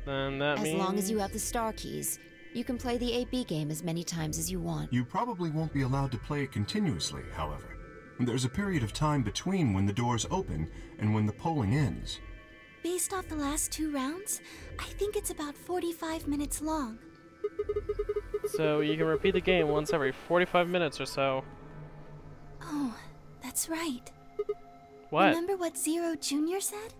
Then that means... As long as you have the star keys, you can play the AB game as many times as you want. You probably won't be allowed to play it continuously, however. There's a period of time between when the doors open and when the polling ends. Based off the last 2 rounds, I think it's about 45 minutes long. So you can repeat the game once every 45 minutes or so. Oh, that's right. What? Remember what Zero Jr. said?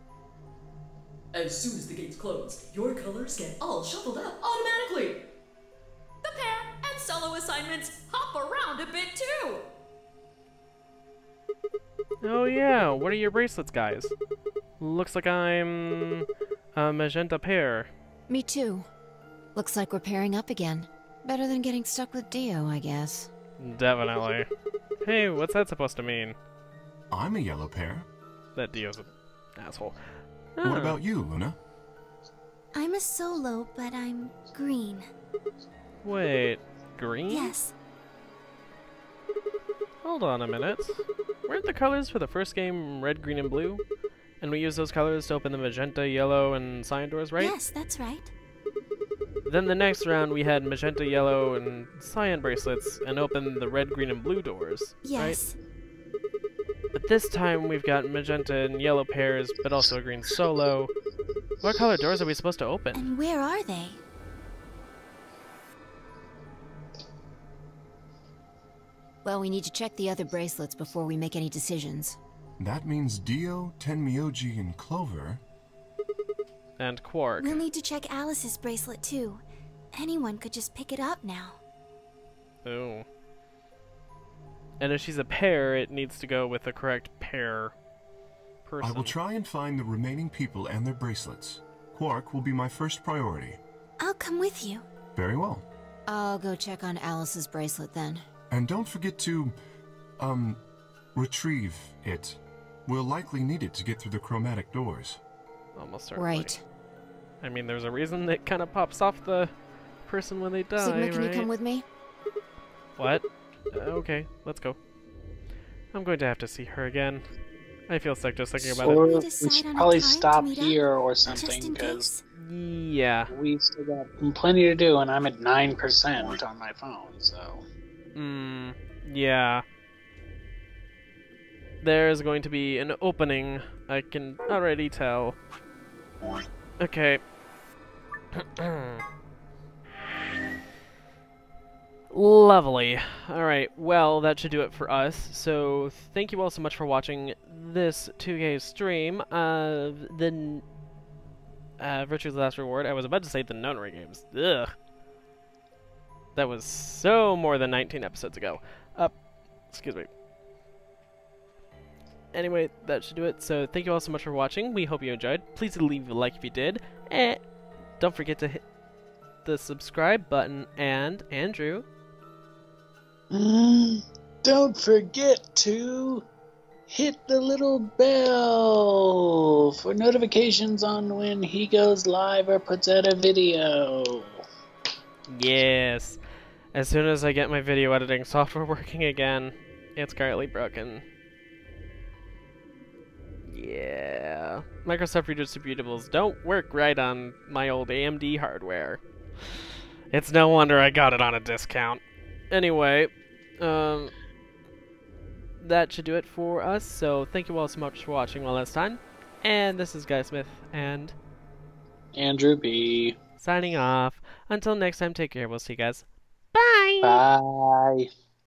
As soon as the gates close, your colors get all shuffled up automatically. The pair and solo assignments hop around a bit too. Oh yeah, what are your bracelets, guys? Looks like I'm a magenta pair. Me too. Looks like we're pairing up again. Better than getting stuck with Dio, I guess. Definitely. Hey, what's that supposed to mean? I'm a yellow pair. That Dio's an asshole. What about you, Luna? I'm a solo, but I'm green. Wait, green? Yes. Hold on a minute. Weren't the colors for the first game red, green, and blue? And we use those colors to open the magenta, yellow, and cyan doors, right? Yes, that's right. Then the next round we had magenta, yellow, and cyan bracelets and opened the red, green, and blue doors, yes. right? But this time we've got magenta and yellow pairs, but also a green solo. What color doors are we supposed to open? And where are they? Well, we need to check the other bracelets before we make any decisions. That means Dio, Tenmyoji, and Clover. And Quark. We'll need to check Alice's bracelet too. Anyone could just pick it up now. Oh. And if she's a pair, it needs to go with the correct pair person. I will try and find the remaining people and their bracelets. Quark will be my first priority. I'll come with you. Very well. I'll go check on Alice's bracelet then. And don't forget to, retrieve it. We'll likely need it to get through the chromatic doors. Almost certainly. Right. I mean, there's a reason it kind of pops off the person when they die, Sigma, can right? you come with me? What? Okay, let's go. I'm going to have to see her again. I feel sick just thinking about Or it. we should probably stop here or something, because yeah, we still got plenty to do, and I'm at 9% on my phone, so... yeah. There's going to be an opening, I can already tell. Okay. Lovely. Alright, well, that should do it for us. So, thank you all so much for watching this 2Gays stream of the Virtue's Last Reward. I was about to say the Nonary Games. Ugh. That was so more than 19 episodes ago. Excuse me. Anyway, that should do it. So, thank you all so much for watching. We hope you enjoyed. Please leave a like if you did. And don't forget to hit the subscribe button. And, Andrew... Don't forget to hit the little bell for notifications on when he goes live or puts out a video. Yes. As soon as I get my video editing software working again, it's currently broken. Yeah. Microsoft redistributables don't work right on my old AMD hardware. It's no wonder I got it on a discount. Anyway, that should do it for us. So thank you all so much for watching one last time. And this is Guy Smith and Andrew B. signing off. Until next time, take care. We'll see you guys. Bye. Bye.